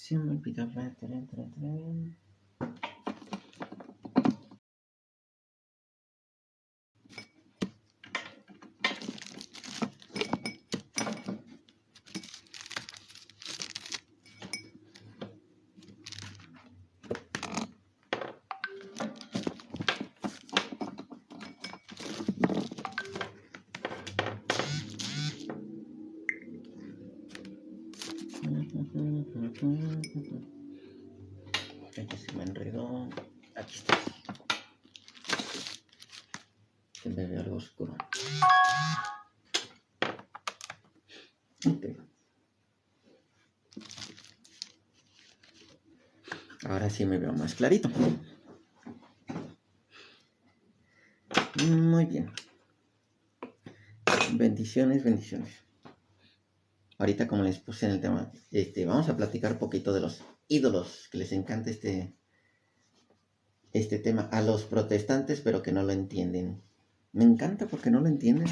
Se me olvidó. Tren. Aquí se me enredó. Aquí está. Se me ve algo oscuro. Okay. Ahora sí me veo más clarito. Muy bien. Bendiciones. Ahorita, como les puse en el tema, vamos a platicar un poquito de los ídolos, que les encanta este tema a los protestantes, pero que no lo entienden. Me encanta porque no lo entienden.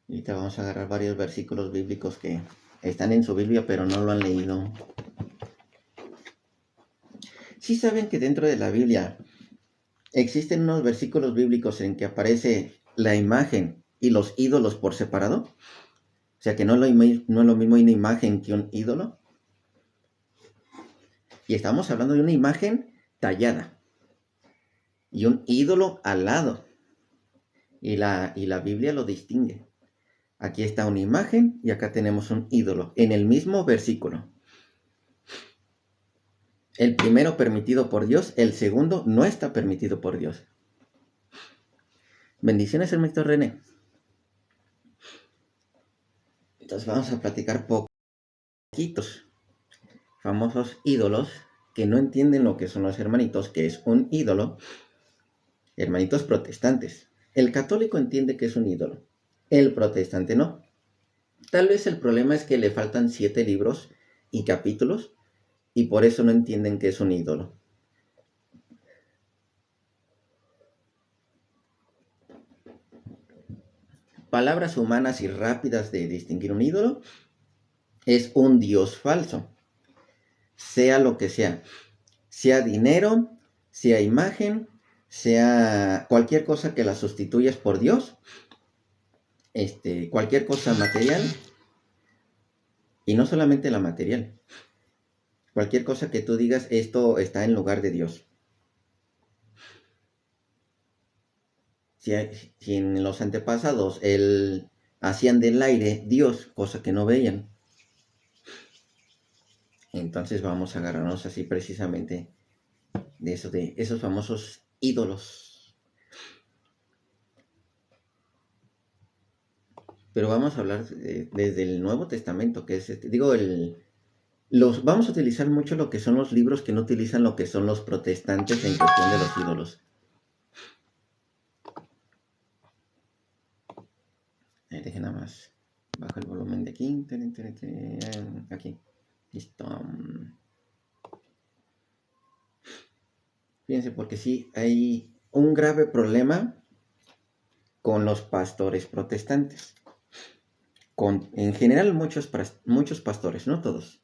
Ahorita vamos a agarrar varios versículos bíblicos que están en su Biblia, pero no lo han leído. ¿Sí saben que dentro de la Biblia existen unos versículos bíblicos en que aparece la imagen y los ídolos por separado? O sea que no es lo mismo una imagen que un ídolo. Y estamos hablando de una imagen tallada y un ídolo al lado. Y la Biblia lo distingue. Aquí está una imagen y acá tenemos un ídolo en el mismo versículo. El primero permitido por Dios, el segundo no está permitido por Dios. Bendiciones, hermanito René. Entonces vamos a platicar poquitos famosos ídolos que no entienden lo que son los hermanitos, que es un ídolo. Hermanitos protestantes. El católico entiende que es un ídolo. El protestante no. Tal vez el problema es que le faltan 7 libros y capítulos y por eso no entienden que es un ídolo. Palabras humanas y rápidas de distinguir un ídolo es un dios falso, sea lo que sea dinero, sea imagen, sea cualquier cosa que la sustituyas por Dios, cualquier cosa material, y no solamente la material, cualquier cosa que tú digas, esto está en lugar de Dios. Si en los antepasados hacían del aire Dios, cosa que no veían, entonces vamos a agarrarnos así precisamente de esos famosos ídolos. Pero vamos a hablar desde el Nuevo Testamento, que es vamos a utilizar mucho lo que son los libros que no utilizan lo que son los protestantes en cuestión de los ídolos. Dejen nada más. Bajo el volumen de aquí. Aquí. Listo. Fíjense, porque sí hay un grave problema con los pastores protestantes. En general, muchos pastores, no todos.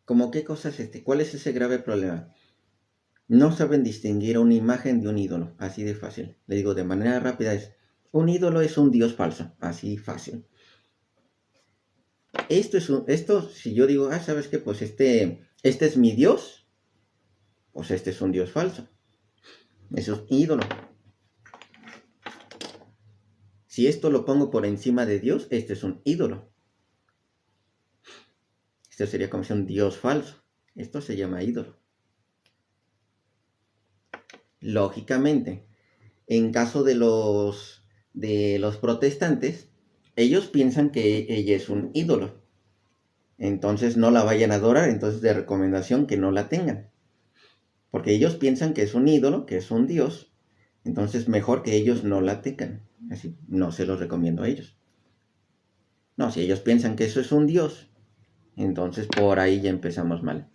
¿Cómo qué cosas ¿Cuál es ese grave problema? No saben distinguir una imagen de un ídolo, así de fácil. Le digo de manera rápida un ídolo es un dios falso, así fácil. Esto si yo digo, ¿sabes qué? Pues este es mi dios, pues este es un dios falso. Eso es ídolo. Si esto lo pongo por encima de Dios, este es un ídolo. Esto sería como si un dios falso. Esto se llama ídolo. Lógicamente, en caso de los protestantes, ellos piensan que ella es un ídolo. Entonces no la vayan a adorar, entonces de recomendación que no la tengan. Porque ellos piensan que es un ídolo, que es un dios, entonces mejor que ellos no la tengan. Así, no se los recomiendo a ellos. No, si ellos piensan que eso es un dios, entonces por ahí ya empezamos mal.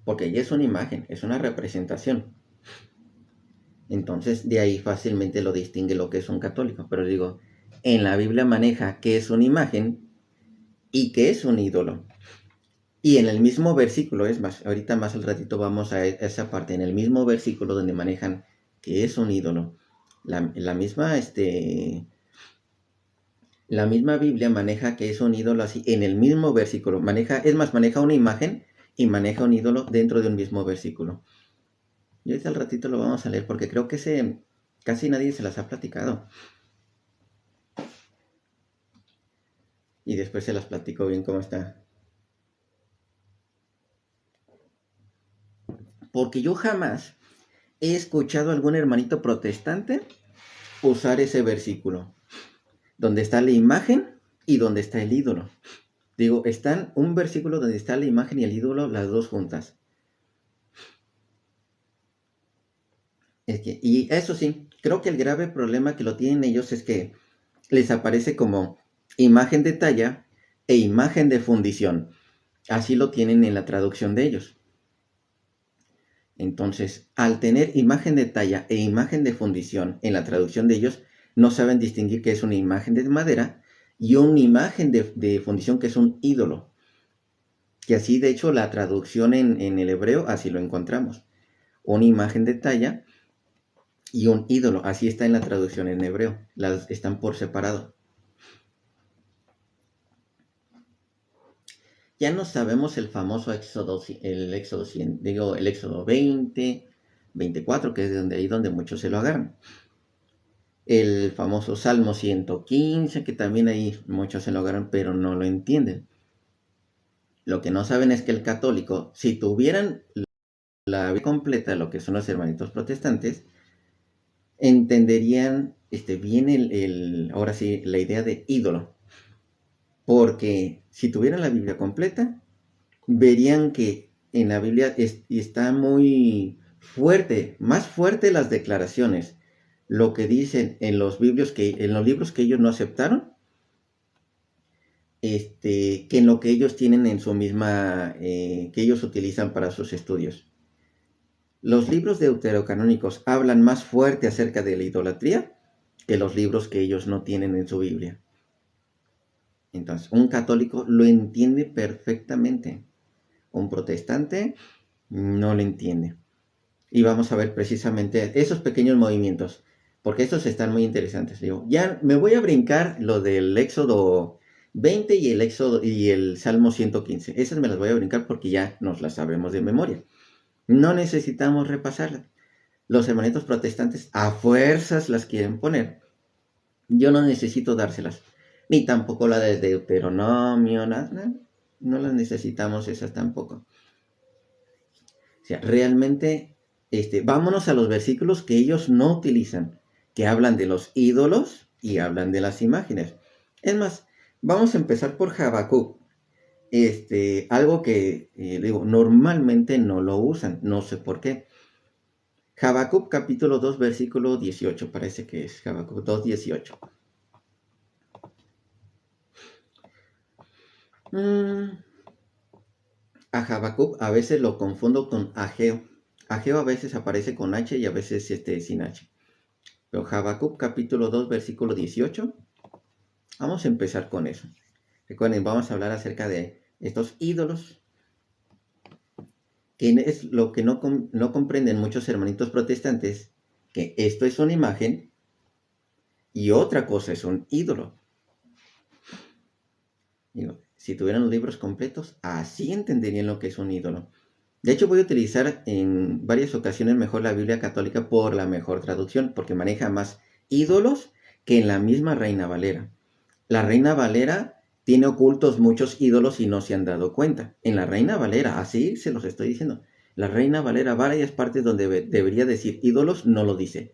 porque ella es una imagen, es una representación. Entonces, de ahí fácilmente lo distingue lo que es un católico. Pero digo, en la Biblia maneja qué es una imagen y qué es un ídolo. Y en el mismo versículo, es más, ahorita más al ratito vamos a esa parte, en el mismo versículo donde manejan qué es un ídolo. La misma, la misma Biblia maneja que es un ídolo así, en el mismo versículo. Maneja, es más, maneja una imagen y maneja un ídolo dentro de un mismo versículo. Y ahorita al ratito lo vamos a leer porque creo que casi nadie se las ha platicado. Y después se las platico bien cómo está. Porque yo jamás he escuchado a algún hermanito protestante usar ese versículo, donde está la imagen y donde está el ídolo. Digo, están un versículo donde está la imagen y el ídolo, las dos juntas. Y eso sí, creo que el grave problema que lo tienen ellos es que les aparece como imagen de talla e imagen de fundición. Así lo tienen en la traducción de ellos. Entonces, al tener imagen de talla e imagen de fundición en la traducción de ellos, no saben distinguir que es una imagen de madera y una imagen de fundición que es un ídolo. Que así, de hecho, la traducción en el hebreo, así lo encontramos. Una imagen de talla y un ídolo. Así está en la traducción en hebreo. Las están por separado. Ya no sabemos el famoso Éxodo, el Éxodo 100, digo, el Éxodo 20, 24, que es de ahí donde muchos se lo agarran. El famoso Salmo 115, que también ahí muchos se lo agarran, pero no lo entienden. Lo que no saben es que el católico, si tuvieran la Biblia completa, lo que son los hermanitos protestantes, entenderían bien ahora sí, la idea de ídolo. Porque si tuvieran la Biblia completa, verían que en la Biblia está muy fuerte, más fuerte las declaraciones, lo que dicen en los libros que ellos no aceptaron, que en lo que ellos tienen en su misma, que ellos utilizan para sus estudios. Los libros deuterocanónicos hablan más fuerte acerca de la idolatría que los libros que ellos no tienen en su Biblia. Entonces, un católico lo entiende perfectamente. Un protestante no lo entiende. Y vamos a ver precisamente esos pequeños movimientos, porque estos están muy interesantes. Digo, ya me voy a brincar lo del Éxodo 20 y el Éxodo y el Salmo 115. Esas me las voy a brincar porque ya nos las sabemos de memoria. No necesitamos repasarlas. Los hermanitos protestantes a fuerzas las quieren poner. Yo no necesito dárselas. Ni tampoco la de Deuteronomio, nada. No las necesitamos esas tampoco. O sea, realmente, vámonos a los versículos que ellos no utilizan, que hablan de los ídolos y hablan de las imágenes. Es más, vamos a empezar por Habacuc. Algo que, digo, normalmente no lo usan, no sé por qué. Habacuc capítulo 2, versículo 18, parece que es Habacuc 2, 18. A Habacuc a veces lo confundo con Ageo. Ageo a veces aparece con H y a veces sin H. Pero Habacuc capítulo 2 versículo 18. Vamos a empezar con eso. Recuerden, vamos a hablar acerca de estos ídolos, que es lo que no comprenden muchos hermanitos protestantes, que esto es una imagen y otra cosa es un ídolo. Digo, si tuvieran los libros completos, así entenderían lo que es un ídolo. De hecho, voy a utilizar en varias ocasiones mejor la Biblia católica por la mejor traducción, porque maneja más ídolos que en la misma Reina Valera. La Reina Valera tiene ocultos muchos ídolos y no se han dado cuenta. En la Reina Valera, así se los estoy diciendo. La Reina Valera, varias partes donde debería decir ídolos, no lo dice.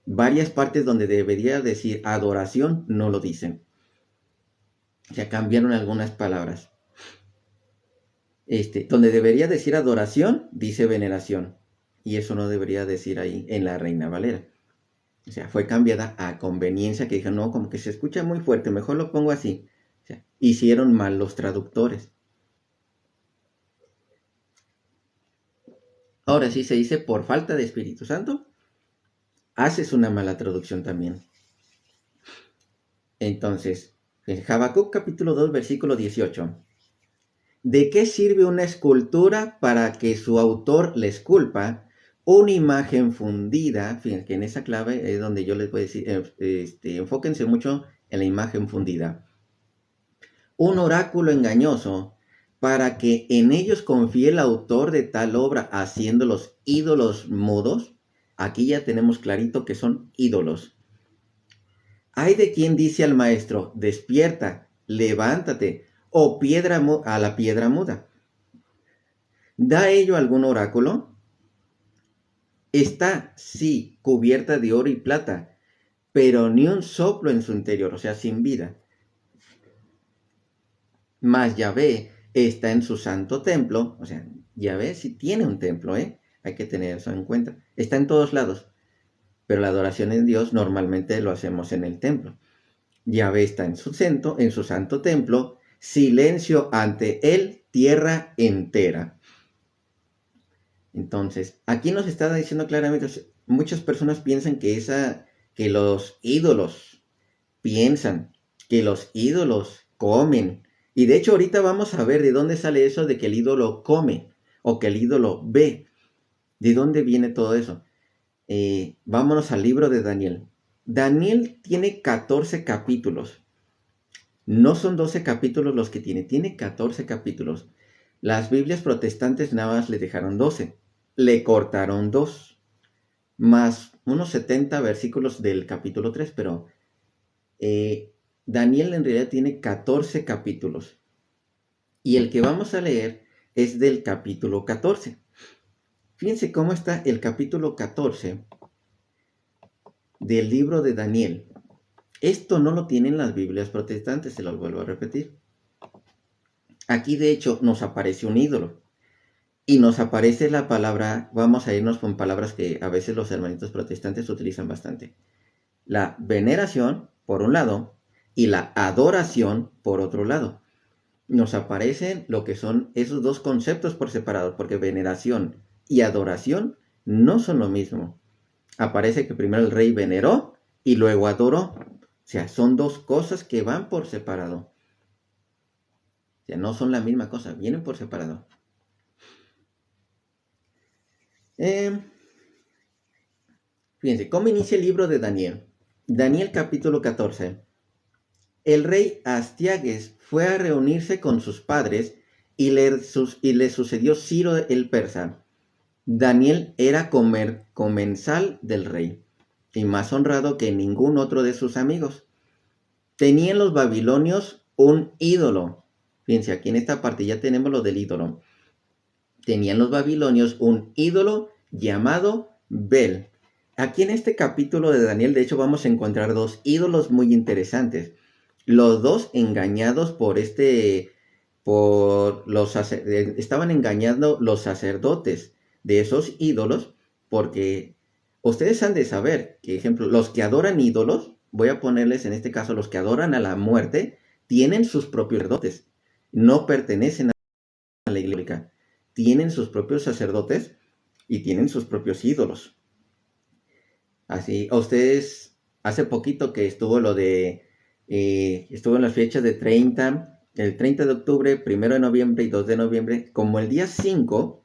Varias partes donde debería decir adoración, no lo dicen. O sea, cambiaron algunas palabras. Donde debería decir adoración, dice veneración. Y eso no debería decir ahí en la Reina Valera. O sea, fue cambiada a conveniencia, que dijeron, no, como que se escucha muy fuerte, mejor lo pongo así. O sea, hicieron mal los traductores. Ahora, si se dice por falta de Espíritu Santo, haces una mala traducción también. Entonces, en Habacuc capítulo 2, versículo 18. ¿De qué sirve una escultura para que su autor le esculpa? Una imagen fundida, fíjense que en esa clave es donde yo les voy a decir, enfóquense mucho en la imagen fundida. Un oráculo engañoso para que en ellos confíe el autor de tal obra, haciéndolos ídolos mudos. Aquí ya tenemos clarito que son ídolos. Hay de quien dice al maestro, despierta, levántate, o a la piedra muda. ¿Da ello algún oráculo? Está, sí, cubierta de oro y plata, pero ni un soplo en su interior, o sea, sin vida. Mas Yahvé está en su santo templo, o sea, Yahvé sí tiene un templo, hay que tener eso en cuenta. Está en todos lados, pero la adoración en Dios normalmente lo hacemos en el templo. Yahvé está en su santo templo, silencio ante él, tierra entera. Entonces, aquí nos está diciendo claramente, muchas personas piensan que los ídolos piensan, que los ídolos comen. Y de hecho ahorita vamos a ver de dónde sale eso de que el ídolo come o que el ídolo ve. ¿De dónde viene todo eso? Vámonos al libro de Daniel. Daniel tiene 14 capítulos. No son 12 capítulos los que tiene 14 capítulos. Las Biblias protestantes nada más le dejaron 12. Le cortaron 2, más unos 70 versículos del capítulo 3, pero Daniel en realidad tiene 14 capítulos. Y el que vamos a leer es del capítulo 14. Fíjense cómo está el capítulo 14 del libro de Daniel. Esto no lo tienen las Biblias protestantes, se los vuelvo a repetir. Aquí de hecho nos aparece un ídolo. Y nos aparece la palabra, vamos a irnos con palabras que a veces los hermanitos protestantes utilizan bastante. La veneración, por un lado, y la adoración, por otro lado. Nos aparecen lo que son esos dos conceptos por separado, porque veneración y adoración no son lo mismo. Aparece que primero el rey veneró y luego adoró. O sea, son dos cosas que van por separado. O sea, no son la misma cosa, vienen por separado. Fíjense, ¿cómo inicia el libro de Daniel? Daniel capítulo 14. El rey Astiages fue a reunirse con sus padres y le sucedió Ciro el persa. Daniel era comensal del rey y más honrado que ningún otro de sus amigos. Tenían los babilonios un ídolo. Fíjense, aquí en esta parte ya tenemos lo del ídolo. Tenían los babilonios un ídolo llamado Bel. Aquí en este capítulo de Daniel, de hecho, vamos a encontrar dos ídolos muy interesantes. Los dos engañados estaban engañando los sacerdotes de esos ídolos, porque ustedes han de saber que, ejemplo, los que adoran ídolos, voy a ponerles en este caso, los que adoran a la muerte, tienen sus propios sacerdotes, no pertenecen a la iglesia, tienen sus propios sacerdotes y tienen sus propios ídolos. Así, a ustedes, hace poquito que estuvo estuvo en las fechas de el 30 de octubre, 1 de noviembre y 2 de noviembre, como el día 5,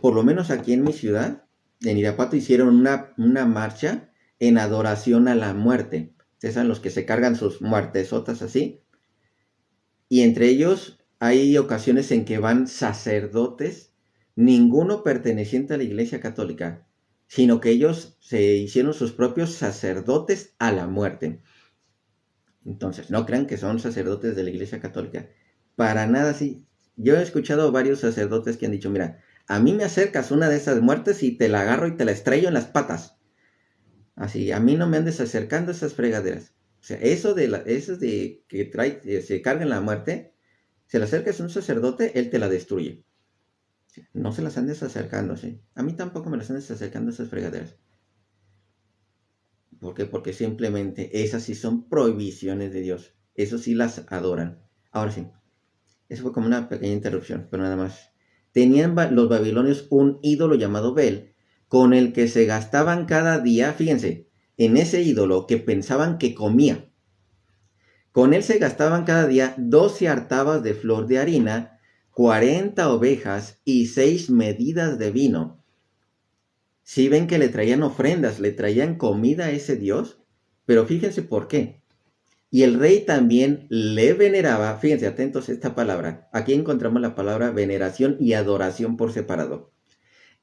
por lo menos aquí en mi ciudad, en Irapuato, hicieron una marcha en adoración a la muerte. Ustedes saben los que se cargan sus muertesotas así. Y entre ellos hay ocasiones en que van sacerdotes, ninguno perteneciente a la Iglesia Católica, sino que ellos se hicieron sus propios sacerdotes a la muerte. Entonces, no crean que son sacerdotes de la Iglesia Católica. Para nada así. Yo he escuchado a varios sacerdotes que han dicho, mira, a mí me acercas una de esas muertes y te la agarro y te la estrello en las patas. Así, a mí no me andes acercando a esas fregaderas. O sea, eso de que se carguen la muerte, si le acercas a un sacerdote, él te la destruye. No se las andes acercando, ¿sí? A mí tampoco me las andes acercando a esas fregaderas. ¿Por qué? Porque simplemente esas sí son prohibiciones de Dios. Eso sí las adoran. Ahora sí, eso fue como una pequeña interrupción, pero nada más. Tenían los babilonios un ídolo llamado Bel, con el que se gastaban cada día, fíjense, en ese ídolo que pensaban que comía. Con él se gastaban cada día 12 artabas de flor de harina, 40 ovejas y 6 medidas de vino. Si ven que le traían ofrendas, le traían comida a ese dios, pero fíjense por qué. Y el rey también le veneraba, fíjense atentos a esta palabra, aquí encontramos la palabra veneración y adoración por separado.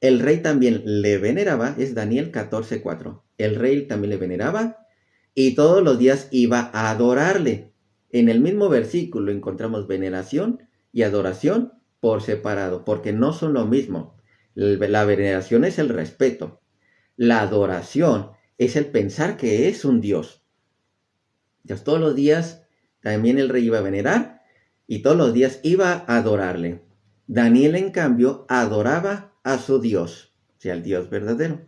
El rey también le veneraba, es Daniel 14:4. El rey también le veneraba y todos los días iba a adorarle. En el mismo versículo encontramos veneración y adoración por separado, porque no son lo mismo. La veneración es el respeto. La adoración es el pensar que es un Dios. Entonces, todos los días también el rey iba a venerar y todos los días iba a adorarle. Daniel, en cambio, adoraba a su Dios, o sea, al Dios verdadero.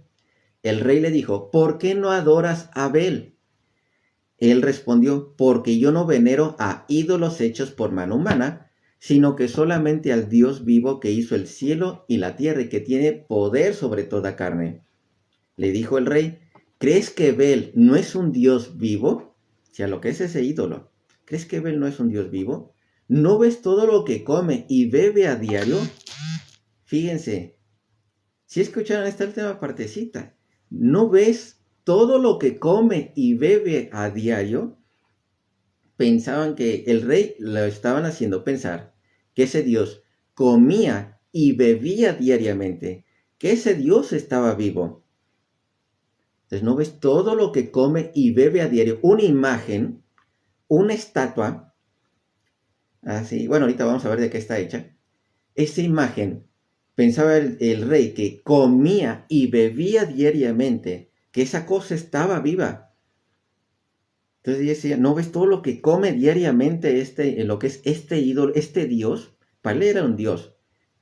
El rey le dijo, ¿por qué no adoras a Bel? Él respondió, porque yo no venero a ídolos hechos por mano humana, sino que solamente al Dios vivo que hizo el cielo y la tierra y que tiene poder sobre toda carne. Le dijo el rey, ¿crees que Bel no es un Dios vivo? O sea, lo que es ese ídolo. ¿Crees que Bel no es un Dios vivo? ¿No ves todo lo que come y bebe a diario? Fíjense, si escucharon esta última partecita, ¿no ves todo lo que come y bebe a diario? Pensaban que el rey lo estaban haciendo pensar que ese Dios comía y bebía diariamente, que ese Dios estaba vivo. Entonces, ¿no ves todo lo que come y bebe a diario? Una imagen, una estatua, así, bueno, ahorita vamos a ver de qué está hecha. Esa imagen, pensaba el rey que comía y bebía diariamente, que esa cosa estaba viva. Entonces decía, ¿no ves todo lo que come diariamente lo que es este ídolo, este Dios? Para él era un Dios.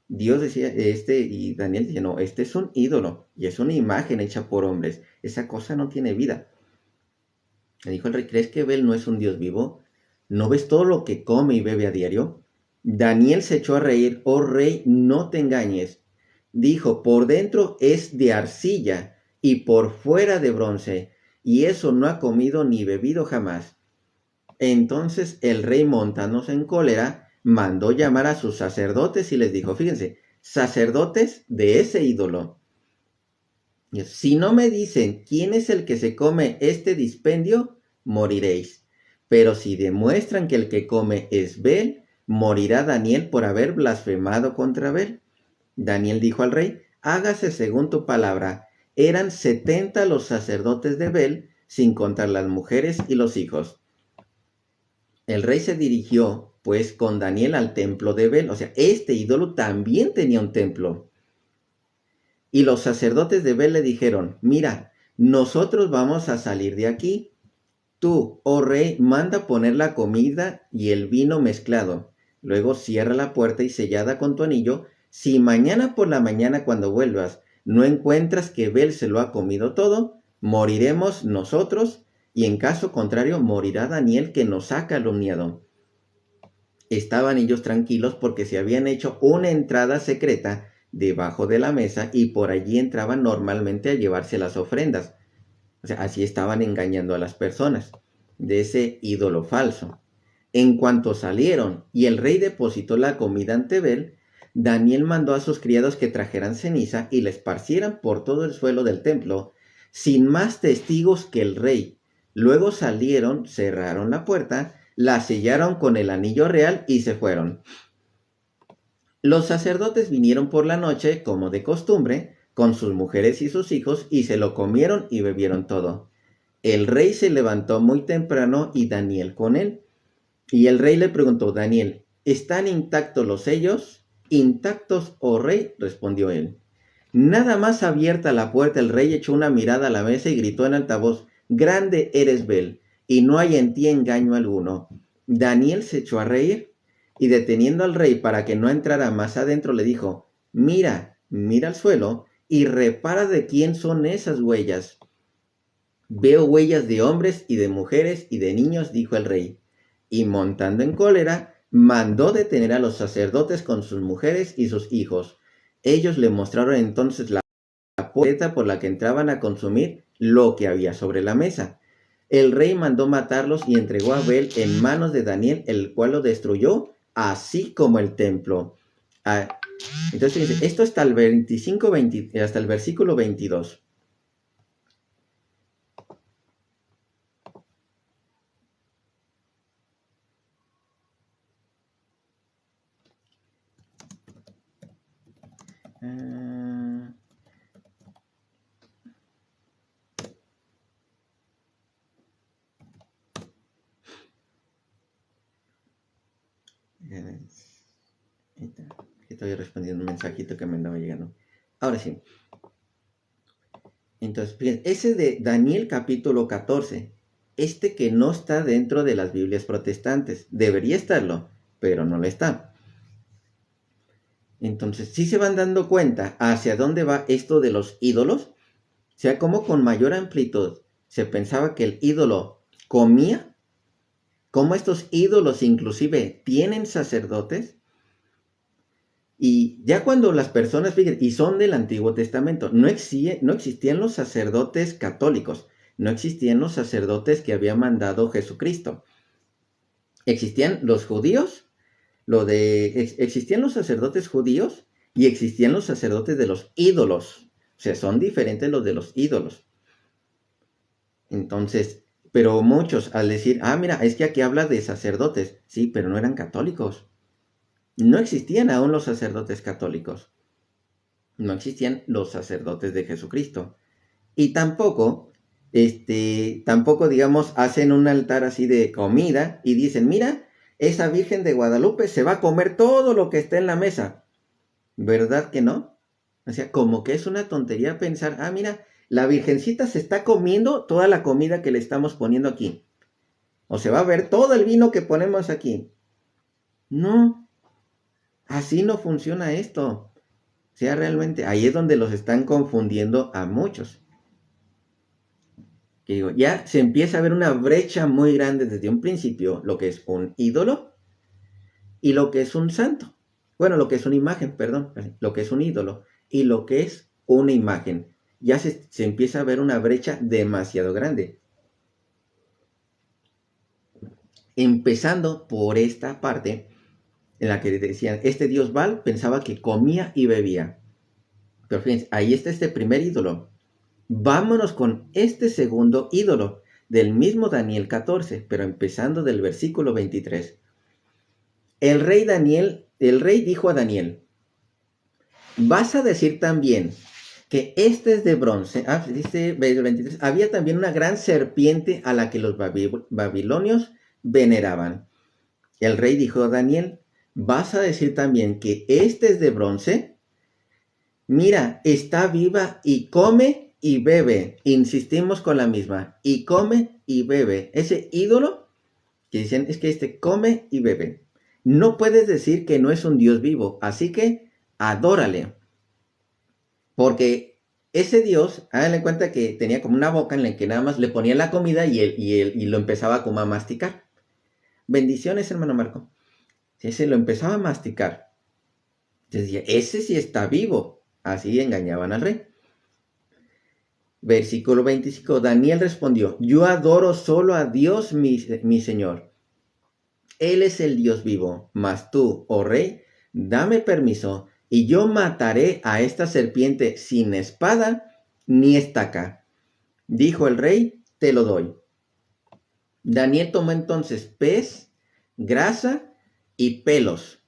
Dios decía, y Daniel decía, no, este es un ídolo y es una imagen hecha por hombres. Esa cosa no tiene vida. Le dijo el rey, ¿crees que Bel no es un Dios vivo? ¿No ves todo lo que come y bebe a diario? Daniel se echó a reír, oh rey, no te engañes. Dijo, por dentro es de arcilla y por fuera de bronce, y eso no ha comido ni bebido jamás. Entonces el rey, montándose en cólera, mandó llamar a sus sacerdotes y les dijo, fíjense, sacerdotes de ese ídolo, si no me dicen quién es el que se come este dispendio, moriréis. Pero si demuestran que el que come es Bel, morirá Daniel por haber blasfemado contra Bel. Daniel dijo al rey, hágase según tu palabra. Eran 70 los sacerdotes de Bel, sin contar las mujeres y los hijos. El rey se dirigió, pues, con Daniel al templo de Bel. O sea, este ídolo también tenía un templo. Y los sacerdotes de Bel le dijeron, mira, nosotros vamos a salir de aquí. Tú, oh rey, manda poner la comida y el vino mezclado. Luego cierra la puerta y sellada con tu anillo. Si mañana por la mañana cuando vuelvas no encuentras que Bel se lo ha comido todo, moriremos nosotros y en caso contrario morirá Daniel que nos ha calumniado. Estaban ellos tranquilos porque se habían hecho una entrada secreta debajo de la mesa y por allí entraban normalmente a llevarse las ofrendas. O sea, así estaban engañando a las personas de ese ídolo falso. En cuanto salieron y el rey depositó la comida ante Bel, Daniel mandó a sus criados que trajeran ceniza y la esparcieran por todo el suelo del templo, sin más testigos que el rey. Luego salieron, cerraron la puerta, la sellaron con el anillo real y se fueron. Los sacerdotes vinieron por la noche, como de costumbre, con sus mujeres y sus hijos, y se lo comieron y bebieron todo. El rey se levantó muy temprano y Daniel con él. Y el rey le preguntó, Daniel, ¿están intactos los sellos? Intactos, oh rey, respondió él. Nada más abierta la puerta, el rey echó una mirada a la mesa y gritó en alta voz, grande eres Bel, y no hay en ti engaño alguno. Daniel se echó a reír y deteniendo al rey para que no entrara más adentro le dijo, mira al suelo y repara de quién son esas huellas. Veo huellas de hombres y de mujeres y de niños, dijo el rey. Y montando en cólera, mandó detener a los sacerdotes con sus mujeres y sus hijos. Ellos le mostraron entonces la puerta por la que entraban a consumir lo que había sobre la mesa. El rey mandó matarlos y entregó a Abel en manos de Daniel, el cual lo destruyó, así como el templo. Ah, entonces dice, esto hasta el 25, hasta el versículo 22. Estoy respondiendo un mensajito que me andaba llegando. Ahora sí. Entonces, fíjense, ese de Daniel capítulo 14, este que no está dentro de las Biblias protestantes, debería estarlo, pero no lo está. Entonces, sí se van dando cuenta hacia dónde va esto de los ídolos, o sea, como con mayor amplitud se pensaba que el ídolo comía, como estos ídolos inclusive tienen sacerdotes, y ya cuando las personas, fíjense, y son del Antiguo Testamento, no existían los sacerdotes católicos, no existían los sacerdotes que había mandado Jesucristo. Existían los judíos, existían los sacerdotes judíos y existían los sacerdotes de los ídolos. O sea, son diferentes los de los ídolos. Entonces, pero muchos al decir, mira, es que aquí habla de sacerdotes, sí, pero no eran católicos. No existían aún los sacerdotes católicos. No existían los sacerdotes de Jesucristo. Y tampoco, digamos, hacen un altar así de comida y dicen, mira, esa Virgen de Guadalupe se va a comer todo lo que está en la mesa. ¿Verdad que no? O sea, como que es una tontería pensar, mira, la Virgencita se está comiendo toda la comida que le estamos poniendo aquí. O se va a ver todo el vino que ponemos aquí. No, así no funciona esto. O sea, realmente ahí es donde los están confundiendo a muchos. Que digo, ya se empieza a ver una brecha muy grande desde un principio, lo que es un ídolo y lo que es un santo. Bueno, lo que es una imagen, perdón, lo que es un ídolo y lo que es una imagen. Ya se empieza a ver una brecha demasiado grande. Empezando por esta parte en la que decían, este dios Baal pensaba que comía y bebía. Pero fíjense, ahí está este primer ídolo. Vámonos con este segundo ídolo del mismo Daniel 14, pero empezando del versículo 23. El rey dijo a Daniel, vas a decir también que este es de bronce. Dice 23, había también una gran serpiente a la que los babilonios veneraban. El rey dijo a Daniel, vas a decir también que este es de bronce. Mira, está viva y come y bebe. Insistimos con la misma. Y come y bebe. Ese ídolo que dicen es que este come y bebe. No puedes decir que no es un Dios vivo. Así que adórale. Porque ese Dios, háganle en cuenta que tenía como una boca en la que nada más le ponía la comida y lo empezaba como a masticar. Bendiciones, hermano Marco. Ese lo empezaba a masticar. Entonces decía, ese sí está vivo. Así engañaban al rey. Versículo 25. Daniel respondió, yo adoro solo a Dios mi Señor. Él es el Dios vivo. Mas tú, oh rey, dame permiso y yo mataré a esta serpiente sin espada ni estaca. Dijo el rey, te lo doy. Daniel tomó entonces pez, grasa y pelos.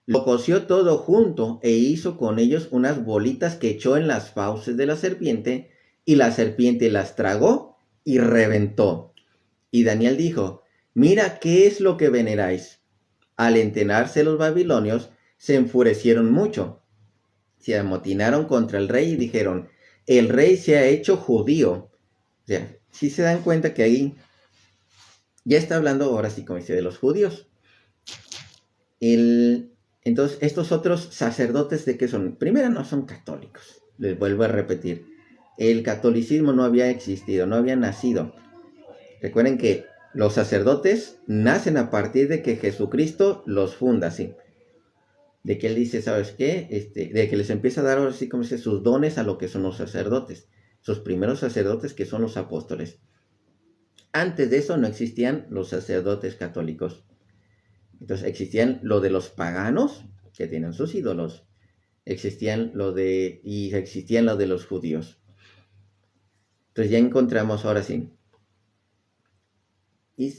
Lo coció todo junto e hizo con ellos unas bolitas que echó en las fauces de la serpiente, y la serpiente las tragó y reventó. Y Daniel dijo, mira qué es lo que veneráis. Al enterarse los babilonios, se enfurecieron mucho. Se amotinaron contra el rey y dijeron, el rey se ha hecho judío. O sea, si se dan cuenta que ahí ya está hablando ahora sí como dice de los judíos. Entonces, estos otros sacerdotes de qué son? Primero, no son católicos. Les vuelvo a repetir. El catolicismo no había existido, no había nacido. Recuerden que los sacerdotes nacen a partir de que Jesucristo los funda, ¿sí? de que él dice, ¿sabes qué? De que les empieza a dar ahora sí como dice sus dones a lo que son los sacerdotes, sus primeros sacerdotes que son los apóstoles. Antes de eso no existían los sacerdotes católicos. Entonces existían lo de los paganos que tienen sus ídolos, existían lo de los judíos. Entonces ya encontramos ahora sí. Y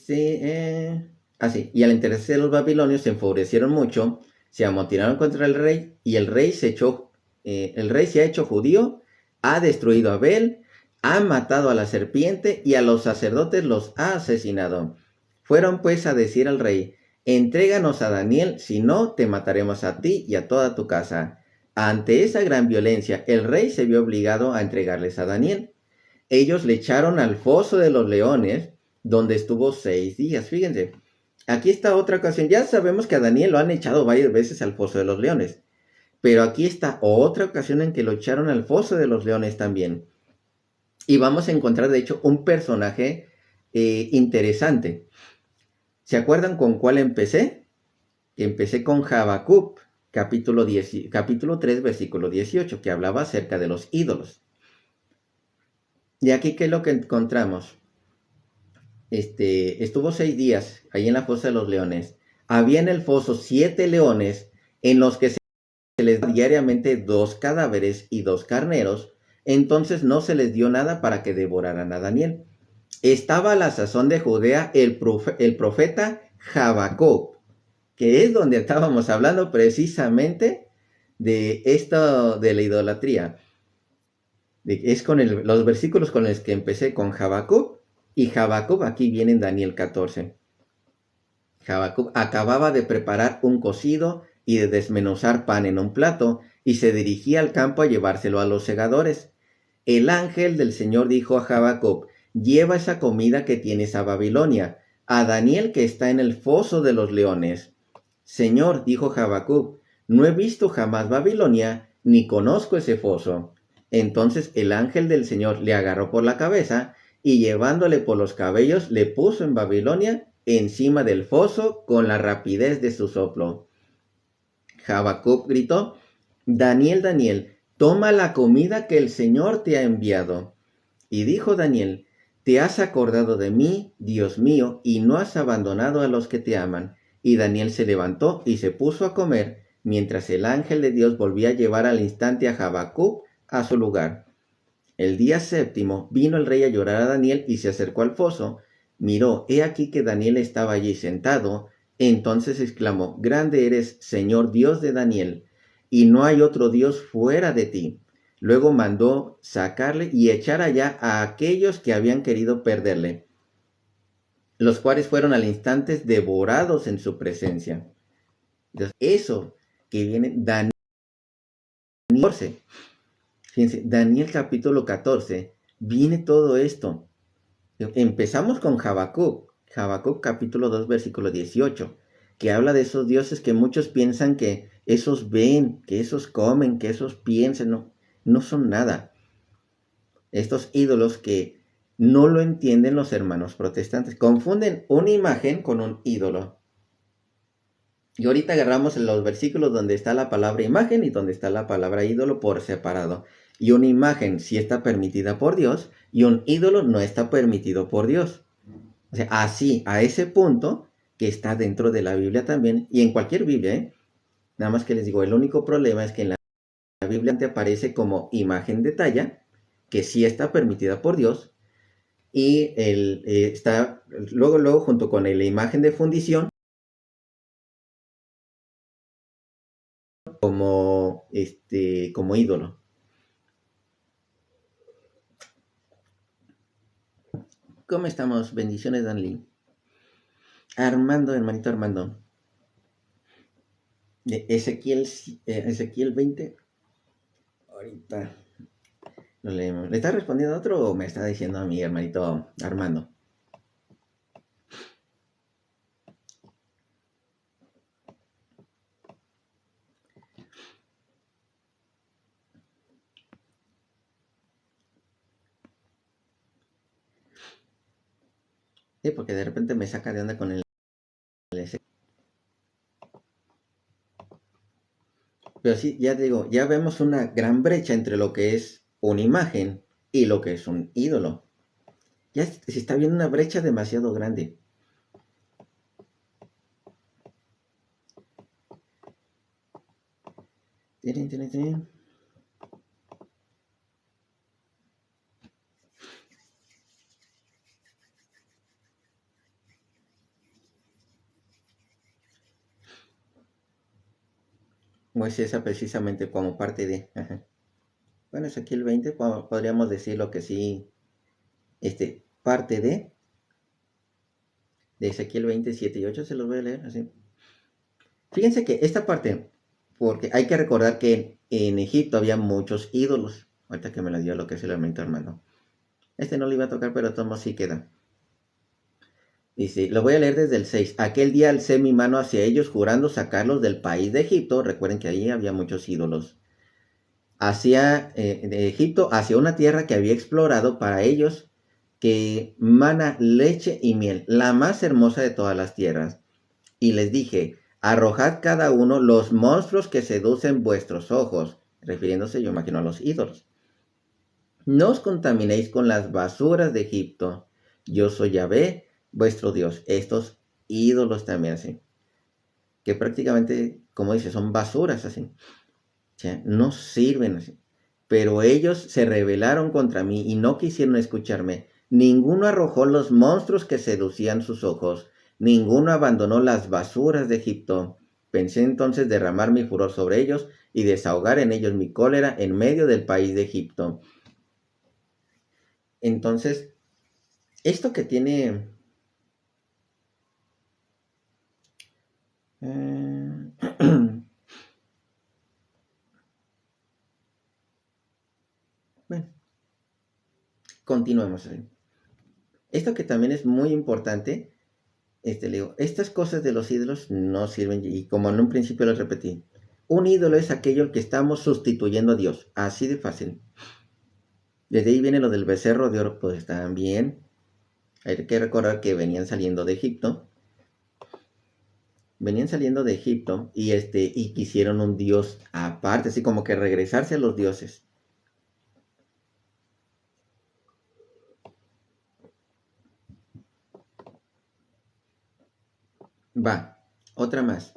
al enterarse de los babilonios se enfurecieron mucho, se amotinaron contra el rey y el rey se ha hecho judío, ha destruido a Abel, ha matado a la serpiente y a los sacerdotes los ha asesinado. Fueron pues a decir al rey, entréganos a Daniel, si no te mataremos a ti y a toda tu casa. Ante esa gran violencia, el rey se vio obligado a entregarles a Daniel. Ellos le echaron al foso de los leones, donde estuvo 6 días. Fíjense, aquí está otra ocasión. Ya sabemos que a Daniel lo han echado varias veces al foso de los leones, pero aquí está otra ocasión en que lo echaron al foso de los leones también. Y vamos a encontrar, de hecho, un personaje interesante. ¿Se acuerdan con cuál empecé? Empecé con Habacuc, capítulo 3, versículo 18, que hablaba acerca de los ídolos. Y aquí, ¿qué es lo que encontramos? Estuvo 6 días ahí en la fosa de los leones. Había en el foso 7 leones en los que se les da diariamente 2 cadáveres y 2 carneros. Entonces no se les dio nada para que devoraran a Daniel. Estaba a la sazón de Judea el profeta Habacuc, que es donde estábamos hablando precisamente de esto de la idolatría. Es con los versículos con los que empecé con Habacuc, y Habacuc aquí viene en Daniel 14. Habacuc acababa de preparar un cocido y de desmenuzar pan en un plato, y se dirigía al campo a llevárselo a los segadores. El ángel del Señor dijo a Habacuc, lleva esa comida que tienes a Babilonia, a Daniel que está en el foso de los leones. Señor, dijo Habacuc, no he visto jamás Babilonia, ni conozco ese foso. Entonces el ángel del Señor le agarró por la cabeza y llevándole por los cabellos le puso en Babilonia encima del foso con la rapidez de su soplo. Habacuc gritó, Daniel, Daniel, toma la comida que el Señor te ha enviado. Y dijo Daniel, te has acordado de mí, Dios mío, y no has abandonado a los que te aman. Y Daniel se levantó y se puso a comer, mientras el ángel de Dios volvía a llevar al instante a Habacuc a su lugar. El día séptimo vino el rey a llorar a Daniel y se acercó al foso. Miró, he aquí que Daniel estaba allí sentado. Entonces exclamó, grande eres, Señor Dios de Daniel, y no hay otro Dios fuera de ti. Luego mandó sacarle y echar allá a aquellos que habían querido perderle, los cuales fueron al instante devorados en su presencia. Entonces, eso que viene, Daniel 14, fíjense, Daniel capítulo 14, viene todo esto. Empezamos con Habacuc capítulo 2 versículo 18, que habla de esos dioses que muchos piensan que esos ven, que esos comen, que esos piensan, no, no son nada. Estos ídolos que no lo entienden los hermanos protestantes, confunden una imagen con un ídolo. Y ahorita agarramos los versículos donde está la palabra imagen y donde está la palabra ídolo por separado. Y una imagen sí está permitida por Dios y un ídolo no está permitido por Dios. O sea, así, a ese punto que está dentro de la Biblia también y en cualquier Biblia, ¿eh? Nada más que les digo, el único problema es que en la Biblia te aparece como imagen de talla, que sí está permitida por Dios, y está luego junto con la imagen de fundición como ídolo. ¿Cómo estamos? Bendiciones, Danley. Armando, hermanito Armando. Ezequiel 20. Ahorita lo leemos. ¿Le está respondiendo a otro o me está diciendo a mi hermanito Armando? Sí, porque de repente me saca de onda con el Pero sí, ya te digo, ya vemos una gran brecha entre lo que es una imagen y lo que es un ídolo. Ya se está viendo una brecha demasiado grande. Tirin, tirin, tirin. Moisés precisamente como parte de... Ajá. Bueno, es aquí el 20, podríamos decirlo que sí, parte de Ezequiel 27 y 8 se los voy a leer así. Fíjense que esta parte, porque hay que recordar que en Egipto había muchos ídolos. Ahorita que me lo dio lo que es el elemento hermano. No lo iba a tocar, pero tomo sí queda. Dice, lo voy a leer desde el 6. Aquel día alcé mi mano hacia ellos, jurando sacarlos del país de Egipto. Recuerden que allí había muchos ídolos. Hacia de Egipto, hacia una tierra que había explorado para ellos, que mana leche y miel, la más hermosa de todas las tierras. Y les dije, arrojad cada uno los monstruos que seducen vuestros ojos, refiriéndose yo imagino a los ídolos. No os contaminéis con las basuras de Egipto. Yo soy Yahvé, vuestro Dios. Estos ídolos también así. Que prácticamente, como dice, son basuras así. O sea, no sirven así. Pero ellos se rebelaron contra mí y no quisieron escucharme. Ninguno arrojó los monstruos que seducían sus ojos. Ninguno abandonó las basuras de Egipto. Pensé entonces derramar mi furor sobre ellos y desahogar en ellos mi cólera en medio del país de Egipto. Entonces, esto que tiene... bueno, continuemos. Esto que también es muy importante, le digo, estas cosas de los ídolos no sirven, y como en un principio lo repetí, un ídolo es aquello que estamos sustituyendo a Dios, así de fácil. Desde ahí viene lo del becerro de oro, pues también hay que recordar que venían saliendo de Egipto y quisieron un dios aparte, así como que regresarse a los dioses. Va, otra más.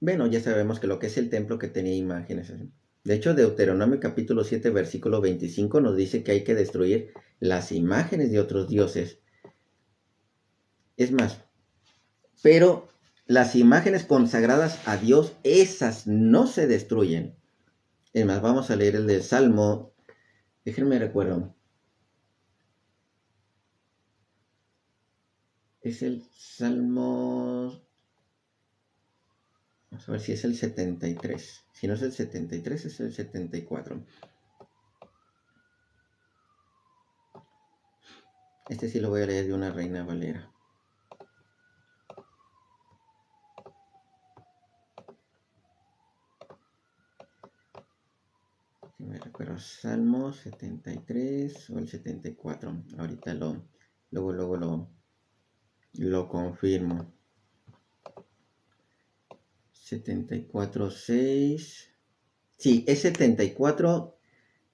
Bueno, ya sabemos que lo que es el templo que tenía imágenes. De hecho, Deuteronomio capítulo 7, versículo 25 nos dice que hay que destruir las imágenes de otros dioses. Es más, pero las imágenes consagradas a Dios, esas no se destruyen. Es más, vamos a leer el del Salmo. Déjenme recuerdo. Es el Salmo... Vamos a ver si es el 73. Si no es el 73, es el 74. Sí lo voy a leer de una Reina Valera. Si me recuerdo, Salmo 73 o el 74. Ahorita luego lo confirmo. 74.6. Sí, es 74.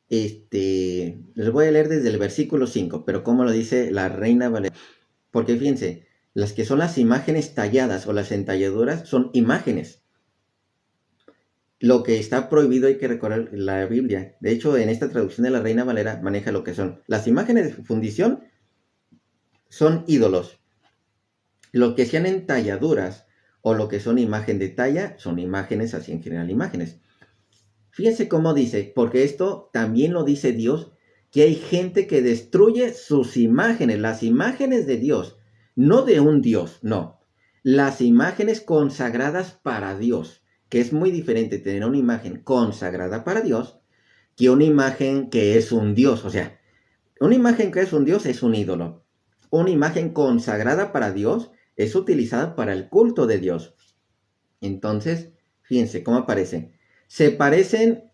Les voy a leer desde el versículo 5, pero como lo dice la Reina Valera. Porque fíjense, las que son las imágenes talladas o las entalladuras son imágenes. Lo que está prohibido, hay que recordar la Biblia. De hecho, en esta traducción de la Reina Valera maneja lo que son las imágenes de fundición, son ídolos. Lo que sean entalladuras o lo que son imagen de talla son imágenes, así en general imágenes. Fíjense cómo dice, porque esto también lo dice Dios, que hay gente que destruye sus imágenes, las imágenes de Dios, no de un Dios, no, las imágenes consagradas para Dios, que es muy diferente tener una imagen consagrada para Dios que una imagen que es un Dios. O sea, una imagen que es un Dios es un ídolo. Una imagen consagrada para Dios es utilizada para el culto de Dios. Entonces, fíjense cómo aparece. Se parecen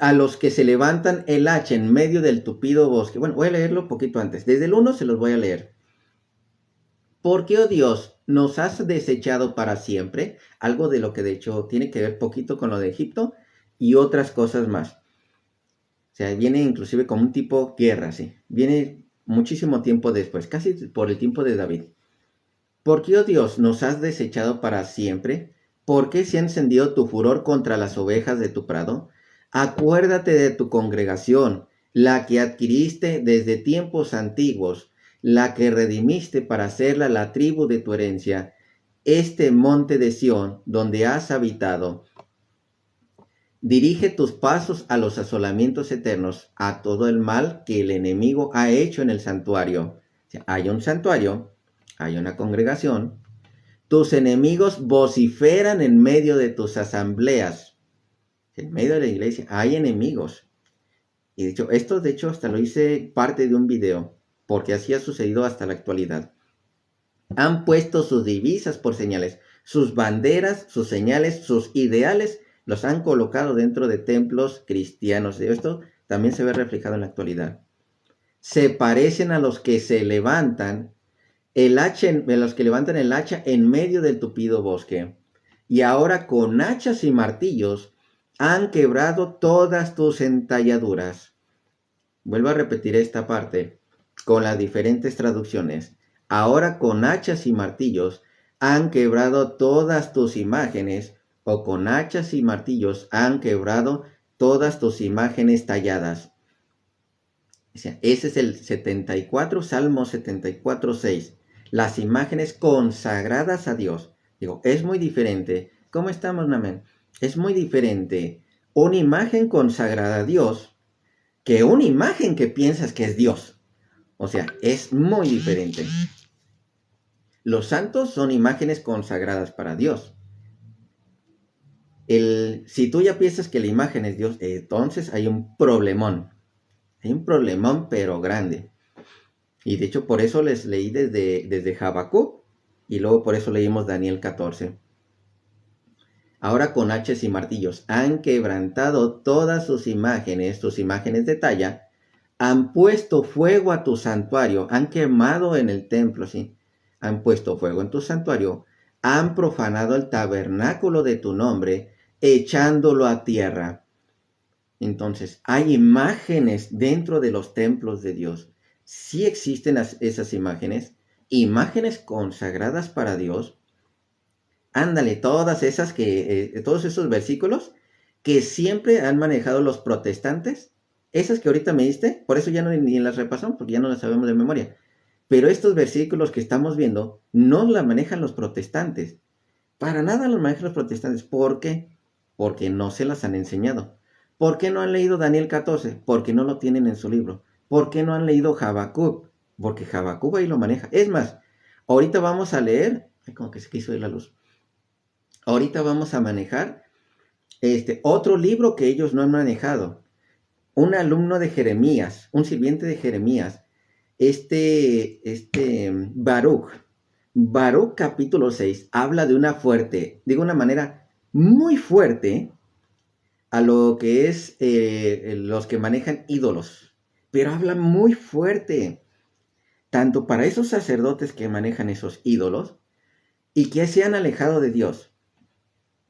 a los que se levantan el hacha en medio del tupido bosque. Bueno, voy a leerlo un poquito antes. Desde el 1 se los voy a leer. ¿Por qué, oh Dios, nos has desechado para siempre? Algo de lo que de hecho tiene que ver poquito con lo de Egipto y otras cosas más. O sea, viene inclusive como un tipo guerra, sí. Viene muchísimo tiempo después, casi por el tiempo de David. ¿Por qué, oh Dios, nos has desechado para siempre? ¿Por qué se ha encendido tu furor contra las ovejas de tu prado? Acuérdate de tu congregación, la que adquiriste desde tiempos antiguos, la que redimiste para hacerla la tribu de tu herencia, este monte de Sión, donde has habitado. Dirige tus pasos a los asolamientos eternos, a todo el mal que el enemigo ha hecho en el santuario. O sea, hay un santuario, hay una congregación. Tus enemigos vociferan en medio de tus asambleas. En medio de la iglesia hay enemigos. Y de hecho, esto de hecho hasta lo hice parte de un video, porque así ha sucedido hasta la actualidad. Han puesto sus divisas por señales, sus banderas, sus señales, sus ideales, los han colocado dentro de templos cristianos. Esto también se ve reflejado en la actualidad. Se parecen a los que se levantan los que levantan el hacha en medio del tupido bosque. Y ahora con hachas y martillos han quebrado todas tus entalladuras. Vuelvo a repetir esta parte con las diferentes traducciones. Ahora con hachas y martillos han quebrado todas tus imágenes, o con hachas y martillos han quebrado todas tus imágenes talladas. O sea, ese es el 74, Salmo 74, 6. Las imágenes consagradas a Dios. Digo, es muy diferente. ¿Cómo estamos, Namen? Es muy diferente una imagen consagrada a Dios que una imagen que piensas que es Dios. O sea, es muy diferente. Los santos son imágenes consagradas para Dios. Si tú ya piensas que la imagen es Dios, entonces hay un problemón. Hay un problemón, pero grande. Y de hecho por eso les leí desde Habacuc y luego por eso leímos Daniel 14. Ahora con haches y martillos han quebrantado todas sus imágenes de talla, han puesto fuego a tu santuario, han quemado en el templo, ¿sí? Han puesto fuego en tu santuario, han profanado el tabernáculo de tu nombre, echándolo a tierra. Entonces, hay imágenes dentro de los templos de Dios. Sí existen esas imágenes consagradas para Dios. Ándale, todos esos versículos que siempre han manejado los protestantes, esas que ahorita me diste, por eso ya no ni las repasamos, porque ya no las sabemos de memoria. Pero estos versículos que estamos viendo no las manejan los protestantes. Para nada los manejan los protestantes. ¿Por qué? Porque no se las han enseñado. ¿Por qué no han leído Daniel 14? Porque no lo tienen en su libro. ¿Por qué no han leído Habacuc? Porque Habacuc ahí lo maneja. Es más, ahorita vamos a leer, ay, como que se quiso ir la luz. Ahorita vamos a manejar otro libro que ellos no han manejado. Un alumno de Jeremías, un sirviente de Jeremías, Baruch. Baruch capítulo 6 habla de una manera muy fuerte a lo que es los que manejan ídolos, pero habla muy fuerte, tanto para esos sacerdotes que manejan esos ídolos y que se han alejado de Dios.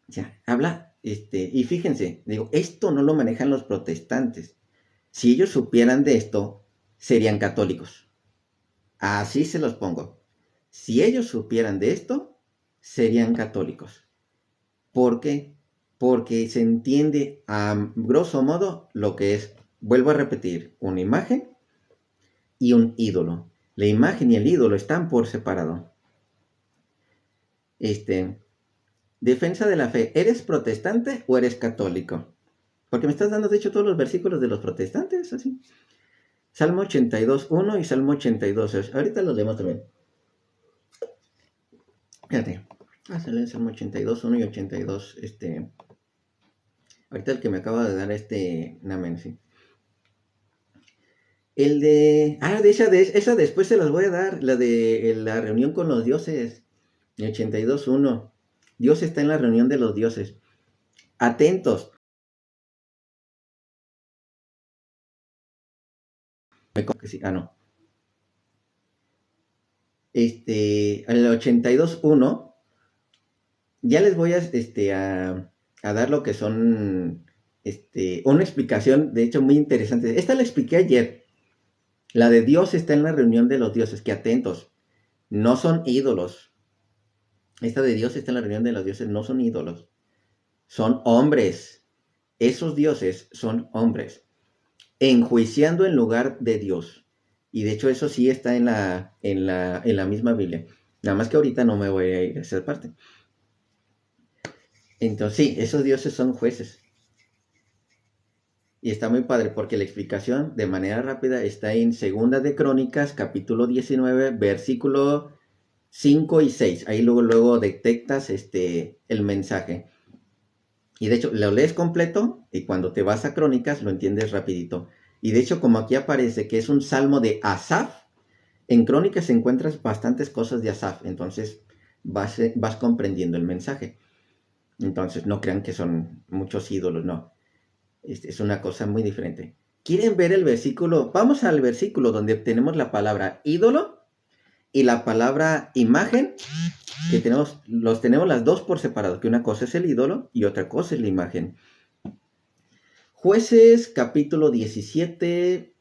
Ya, habla, y fíjense, digo, esto no lo manejan los protestantes. Si ellos supieran de esto, serían católicos. Así se los pongo. Si ellos supieran de esto, serían católicos. ¿Por qué? Porque se entiende a grosso modo lo que es, vuelvo a repetir, una imagen y un ídolo. La imagen y el ídolo están por separado. Defensa de la fe. ¿Eres protestante o eres católico? Porque me estás dando, de hecho, todos los versículos de los protestantes, así. Salmo 82.1 y Salmo 82. Ahorita los leemos también. Fíjate. Vamos a leer Salmo 82.1 y 82. Ahorita el que me acaba de dar Namen, sí. El de... esa después se las voy a dar. La de la reunión con los dioses. 82.1. Dios está en la reunión de los dioses. Atentos. Que sí. Ah, no. el 82.1, ya les voy a dar lo que son, una explicación, de hecho, muy interesante. Esta la expliqué ayer. La de Dios está en la reunión de los dioses, que atentos, no son ídolos. Esta de Dios está en la reunión de los dioses, no son ídolos, son hombres. Esos dioses son hombres, enjuiciando en lugar de Dios. Y de hecho eso sí está en la misma Biblia. Nada más que ahorita no me voy a ir a esa parte. Entonces sí, esos dioses son jueces. Y está muy padre porque la explicación de manera rápida está en Segunda de Crónicas, capítulo 19, versículo 5 y 6. Ahí luego detectas el mensaje. Y de hecho, lo lees completo y cuando te vas a Crónicas lo entiendes rapidito. Y de hecho, como aquí aparece que es un salmo de Asaf, en Crónicas encuentras bastantes cosas de Asaf. Entonces vas comprendiendo el mensaje. Entonces, no crean que son muchos ídolos, no. Es una cosa muy diferente. ¿Quieren ver el versículo? Vamos al versículo donde tenemos la palabra ídolo y la palabra imagen, que los tenemos las dos por separado, que una cosa es el ídolo y otra cosa es la imagen. Jueces, capítulo 17,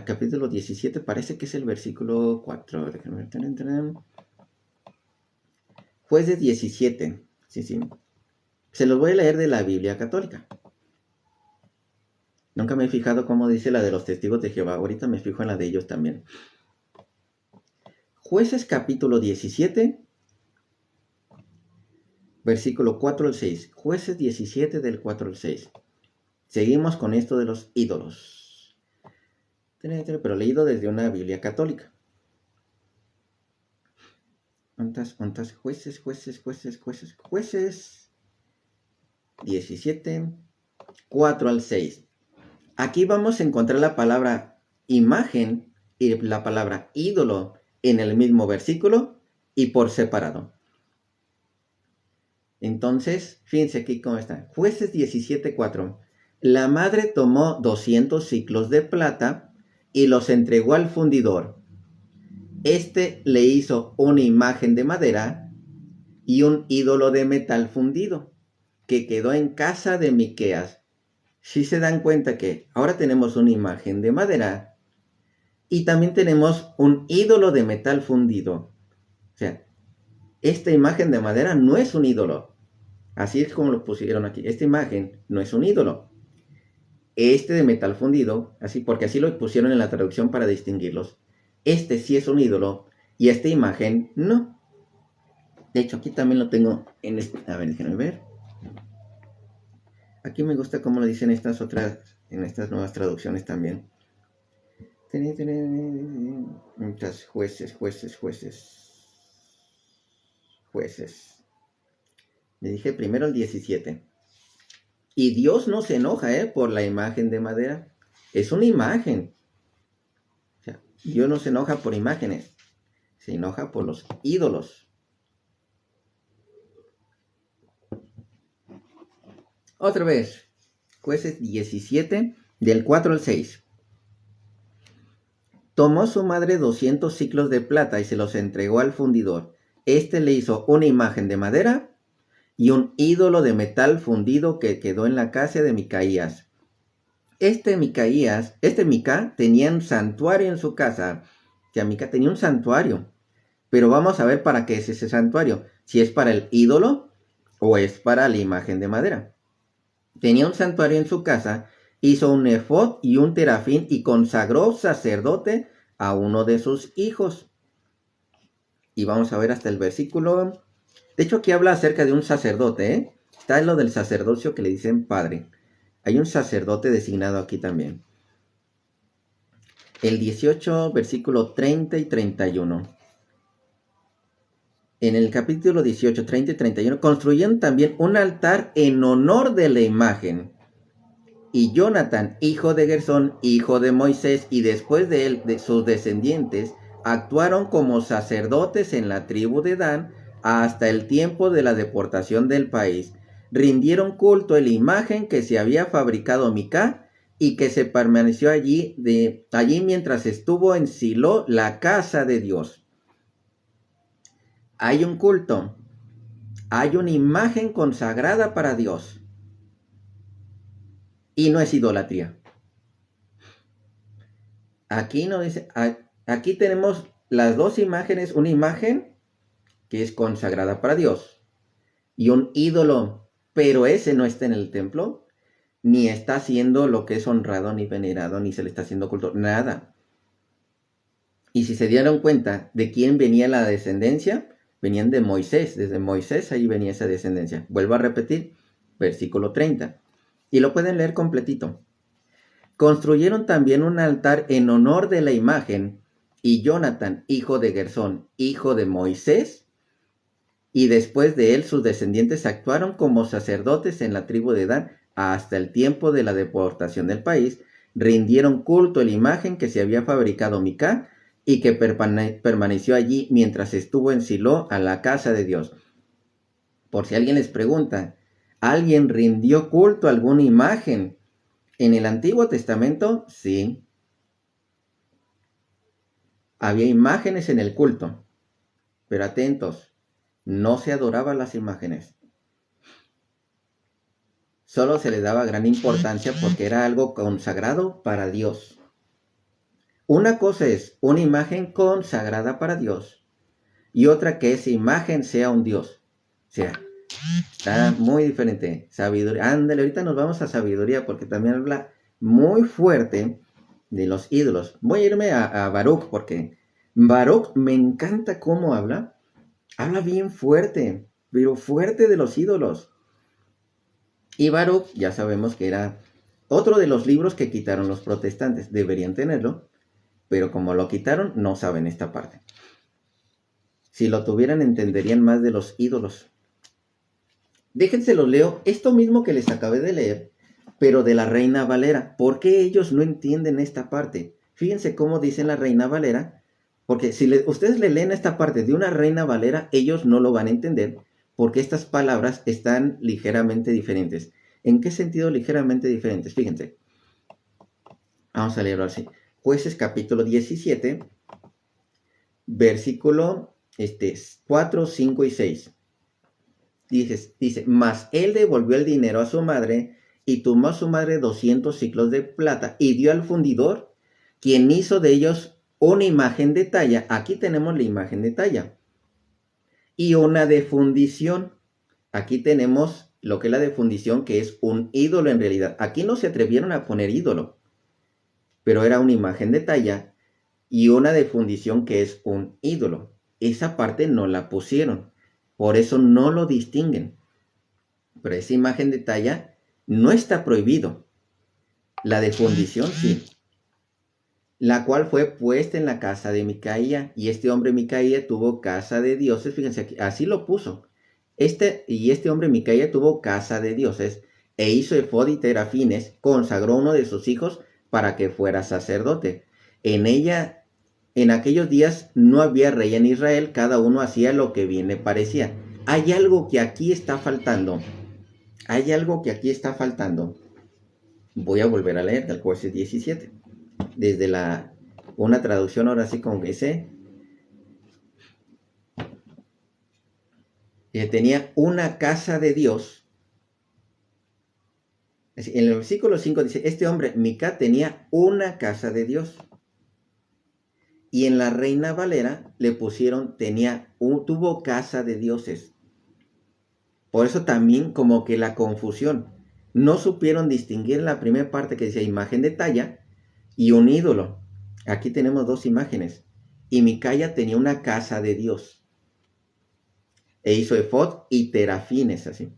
capítulo 17, parece que es el versículo 4. Jueces 17, sí. Se los voy a leer de la Biblia católica. Nunca me he fijado cómo dice la de los testigos de Jehová. Ahorita me fijo en la de ellos también. Jueces capítulo 17, versículo 4 al 6. Jueces 17 del 4 al 6. Seguimos con esto de los ídolos. Pero leído desde una Biblia católica. ¿Cuántas? Jueces. 17, 4 al 6. Aquí vamos a encontrar la palabra imagen y la palabra ídolo en el mismo versículo y por separado. Entonces, fíjense aquí cómo está. Jueces 17, 4. La madre tomó 200 siclos de plata y los entregó al fundidor. Este le hizo una imagen de madera y un ídolo de metal fundido que quedó en casa de Miqueas. Si se dan cuenta que ahora tenemos una imagen de madera y también tenemos un ídolo de metal fundido. O sea, esta imagen de madera no es un ídolo. Así es como lo pusieron aquí. Esta imagen no es un ídolo. Este de metal fundido, así porque así lo pusieron en la traducción para distinguirlos. Este sí es un ídolo y esta imagen no. De hecho, aquí también lo tengo en a ver, déjenme ver. Aquí me gusta cómo lo dicen estas en estas nuevas traducciones también. Muchas jueces. Le dije primero el 17. Y Dios no se enoja, por la imagen de madera. Es una imagen. O sea, Dios no se enoja por imágenes. Se enoja por los ídolos. Otra vez. Jueces 17, del 4 al 6. Tomó su madre 200 siclos de plata y se los entregó al fundidor. Este le hizo una imagen de madera y un ídolo de metal fundido que quedó en la casa de Micaías. Mica tenía un santuario en su casa. O Mica tenía un santuario. Pero vamos a ver para qué es ese santuario. Si es para el ídolo o es para la imagen de madera. Tenía un santuario en su casa, hizo un efod y un terafín y consagró sacerdote a uno de sus hijos. Y vamos a ver hasta el versículo. De hecho, aquí habla acerca de un sacerdote, Está en lo del sacerdocio que le dicen padre. Hay un sacerdote designado aquí también. El 18, versículo 30 y 31. En el capítulo 18, 30 y 31, construyeron también un altar en honor de la imagen. Y Jonathan, hijo de Gersón, hijo de Moisés, y después de él, de sus descendientes, actuaron como sacerdotes en la tribu de Dan hasta el tiempo de la deportación del país. Rindieron culto a la imagen que se había fabricado Mica y que se permaneció allí mientras estuvo en Silo, la casa de Dios. Hay un culto, hay una imagen consagrada para Dios y no es idolatría. Aquí no dice, aquí tenemos las dos imágenes, una imagen que es consagrada para Dios y un ídolo, pero ese no está en el templo, ni está haciendo lo que es honrado, ni venerado, ni se le está haciendo culto, nada. Y si se dieron cuenta de quién venía la descendencia, venían de Moisés, desde Moisés ahí venía esa descendencia. Vuelvo a repetir, versículo 30, y lo pueden leer completito. Construyeron también un altar en honor de la imagen, y Jonathan, hijo de Gersón, hijo de Moisés, y después de él sus descendientes actuaron como sacerdotes en la tribu de Dan hasta el tiempo de la deportación del país, rindieron culto a la imagen que se había fabricado Micá y que permaneció allí mientras estuvo en Silo a la casa de Dios. Por si alguien les pregunta, ¿alguien rindió culto a alguna imagen en el Antiguo Testamento? Sí. Había imágenes en el culto, pero atentos, no se adoraban las imágenes. Solo se le daba gran importancia porque era algo consagrado para Dios. Una cosa es una imagen consagrada para Dios y otra que esa imagen sea un Dios. O sea, está muy diferente. Sabiduría. Ándale, ahorita nos vamos a sabiduría porque también habla muy fuerte de los ídolos. Voy a irme a Baruch porque Baruch me encanta cómo habla. Habla bien fuerte, pero fuerte de los ídolos. Y Baruch ya sabemos que era otro de los libros que quitaron los protestantes. Deberían tenerlo, pero como lo quitaron, no saben esta parte. Si lo tuvieran, entenderían más de los ídolos. Déjense lo leo, esto mismo que les acabé de leer, pero de la Reina Valera. ¿Por qué ellos no entienden esta parte? Fíjense cómo dice la Reina Valera, porque si ustedes le leen esta parte de una Reina Valera, ellos no lo van a entender, porque estas palabras están ligeramente diferentes. ¿En qué sentido ligeramente diferentes? Fíjense. Vamos a leerlo así. Jueces capítulo 17, versículo 4, 5 y 6. Dice, mas él devolvió el dinero a su madre y tomó a su madre 200 siclos de plata y dio al fundidor, quien hizo de ellos una imagen de talla. Aquí tenemos la imagen de talla. Y una de fundición. Aquí tenemos lo que es la de fundición, que es un ídolo en realidad. Aquí no se atrevieron a poner ídolo, pero era una imagen de talla y una de fundición que es un ídolo. Esa parte no la pusieron, por eso no lo distinguen. Pero esa imagen de talla no está prohibido. La de fundición sí. La cual fue puesta en la casa de Micaía, y este hombre Micaía tuvo casa de dioses. Fíjense aquí, así lo puso. Este hombre Micaía tuvo casa de dioses, e hizo efod y terafines, consagró uno de sus hijos para que fuera sacerdote. En aquellos días no había rey en Israel, cada uno hacía lo que bien le parecía. Hay algo que aquí está faltando. Hay algo que aquí está faltando. Voy a volver a leer del Jueces 17. Desde una traducción ahora sí como que dice. Tenía una casa de Dios. En el versículo 5 dice, este hombre, Mica, tenía una casa de Dios. Y en la Reina Valera le pusieron, tuvo casa de dioses. Por eso también como que la confusión. No supieron distinguir la primera parte que decía imagen de talla y un ídolo. Aquí tenemos dos imágenes. Y Micaía tenía una casa de Dios. E hizo efod y terafines así.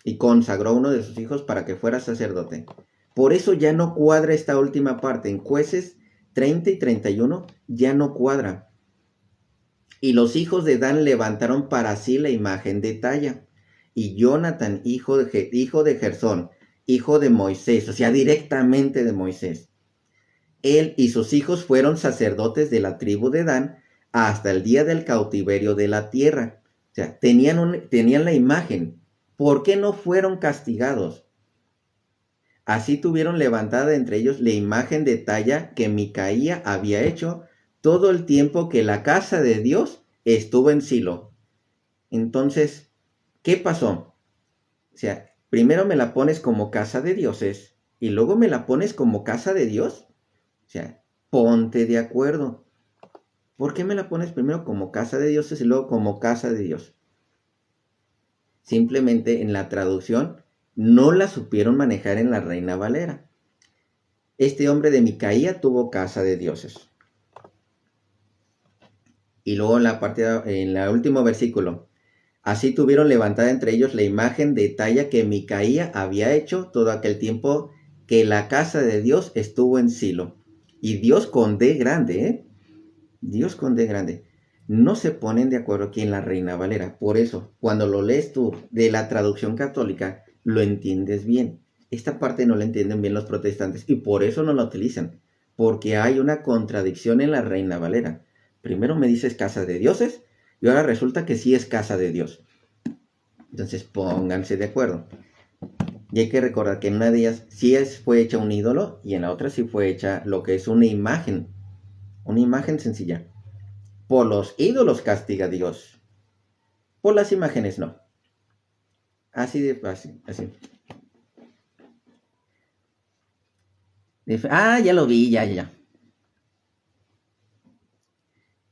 Y consagró a uno de sus hijos para que fuera sacerdote. Por eso ya no cuadra esta última parte. En Jueces 30 y 31 ya no cuadra. Y los hijos de Dan levantaron para sí la imagen de talla. Y Jonathan, hijo de Gersón, hijo de Moisés, o sea, directamente de Moisés. Él y sus hijos fueron sacerdotes de la tribu de Dan hasta el día del cautiverio de la tierra. O sea, tenían la imagen. ¿Por qué no fueron castigados? Así tuvieron levantada entre ellos la imagen de talla que Micaía había hecho todo el tiempo que la casa de Dios estuvo en Silo. Entonces, ¿qué pasó? O sea, primero me la pones como casa de dioses y luego me la pones como casa de Dios. O sea, ponte de acuerdo. ¿Por qué me la pones primero como casa de dioses y luego como casa de Dios? Simplemente en la traducción no la supieron manejar en la Reina Valera. Este hombre de Micaía tuvo casa de dioses. Y luego en el último versículo, así tuvieron levantada entre ellos la imagen de talla que Micaía había hecho todo aquel tiempo que la casa de Dios estuvo en Silo. Y Dios con D grande, ¿eh? Dios con D grande. No se ponen de acuerdo aquí en la Reina Valera. Por eso, cuando lo lees tú de la traducción católica, lo entiendes bien. Esta parte no la entienden bien los protestantes y por eso no la utilizan. Porque hay una contradicción en la Reina Valera. Primero me dices casa de dioses y ahora resulta que sí es casa de Dios. Entonces pónganse de acuerdo. Y hay que recordar que en una de ellas sí fue hecha un ídolo y en la otra sí fue hecha lo que es una imagen sencilla. Por los ídolos castiga Dios, por las imágenes no. Así de fácil, así. Ya lo vi, ya.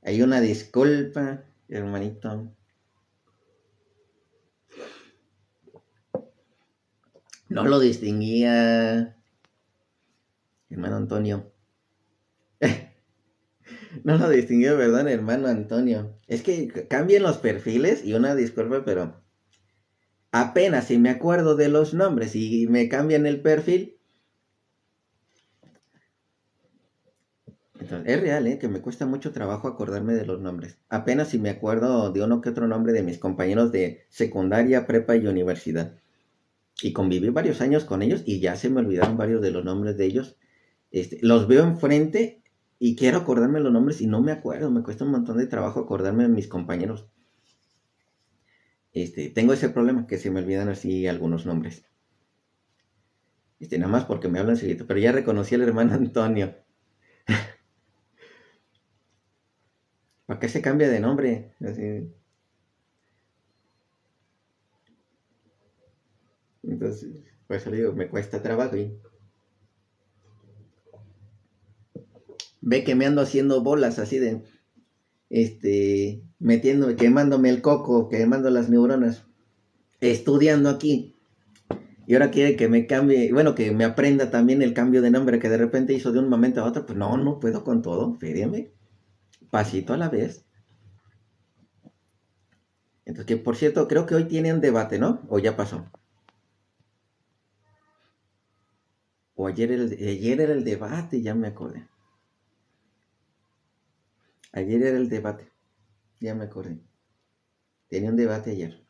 Hay una disculpa, hermanito. No lo distinguía, hermano Antonio. No lo distinguía, perdón, hermano Antonio. Es que cambian los perfiles y una disculpa, pero apenas si me acuerdo de los nombres y me cambian el perfil. Entonces, es real, que me cuesta mucho trabajo acordarme de los nombres. Apenas si me acuerdo de uno que otro nombre de mis compañeros de secundaria, prepa y universidad. Y conviví varios años con ellos y ya se me olvidaron varios de los nombres de ellos. Los veo enfrente y quiero acordarme los nombres y no me acuerdo. Me cuesta un montón de trabajo acordarme de mis compañeros. Tengo ese problema que se me olvidan así algunos nombres. Nada más porque me hablan seguido. Pero ya reconocí al hermano Antonio. ¿Para qué se cambia de nombre? Así. Entonces, por eso le digo, me cuesta trabajo y ve que me ando haciendo bolas así de, metiendo, quemándome el coco, quemando las neuronas, estudiando aquí. Y ahora quiere que me cambie, bueno, que me aprenda también el cambio de nombre que de repente hizo de un momento a otro. Pues no puedo con todo, fíjeme, pasito a la vez. Entonces, que por cierto, creo que hoy tiene un debate, ¿no? O ya pasó. O ayer era el debate, ya me acordé. Ayer era el debate, ya me acordé. Tenía un debate ayer.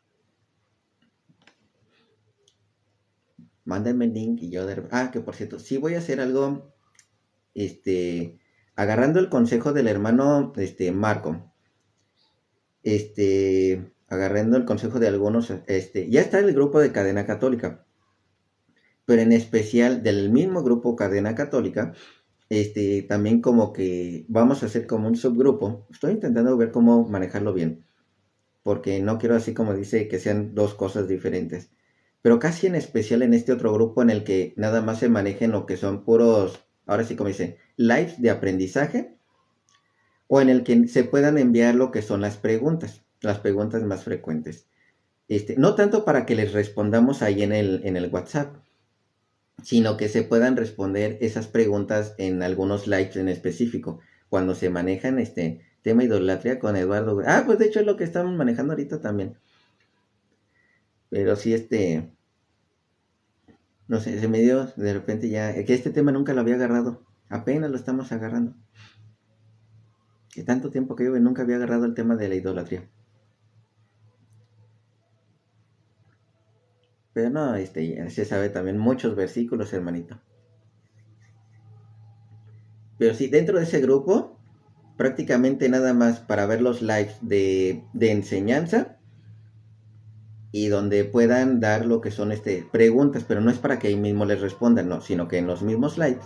Mándenme el link y yo que por cierto, sí voy a hacer algo, agarrando el consejo del hermano, Marco, agarrando el consejo de algunos, ya está el grupo de Cadena Católica, pero en especial del mismo grupo Cadena Católica, también como que vamos a hacer como un subgrupo. Estoy intentando ver cómo manejarlo bien, porque no quiero así como dice que sean dos cosas diferentes. Pero casi en especial en este otro grupo en el que nada más se manejen lo que son puros, ahora sí como dice, lives de aprendizaje, o en el que se puedan enviar lo que son las preguntas más frecuentes. No tanto para que les respondamos ahí en el WhatsApp, sino que se puedan responder esas preguntas en algunos lives en específico, cuando se manejan tema idolatría con Eduardo. Pues de hecho es lo que estamos manejando ahorita también. Pero sí, no sé, se me dio de repente ya, que este tema nunca lo había agarrado, apenas lo estamos agarrando. Que tanto tiempo que llevo y nunca había agarrado el tema de la idolatría. Pero no, ya se sabe también muchos versículos, hermanito. Pero sí, dentro de ese grupo, prácticamente nada más para ver los lives de enseñanza y donde puedan dar lo que son preguntas, pero no es para que ahí mismo les respondan, no, sino que en los mismos slides,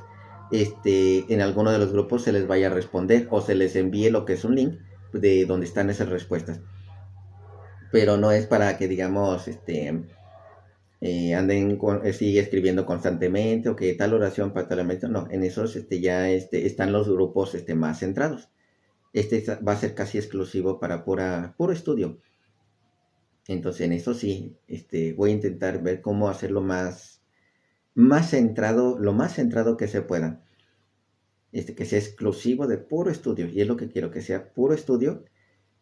en alguno de los grupos se les vaya a responder o se les envíe lo que es un link de donde están esas respuestas. Pero no es para que, digamos, anden sigue escribiendo constantemente o que tal oración para tal elemento. No, en esos ya están los grupos más centrados. Va a ser casi exclusivo para puro estudio. Entonces en eso sí, voy a intentar ver cómo hacerlo más centrado, lo más centrado que se pueda. Que sea exclusivo de puro estudio. Y es lo que quiero, que sea puro estudio.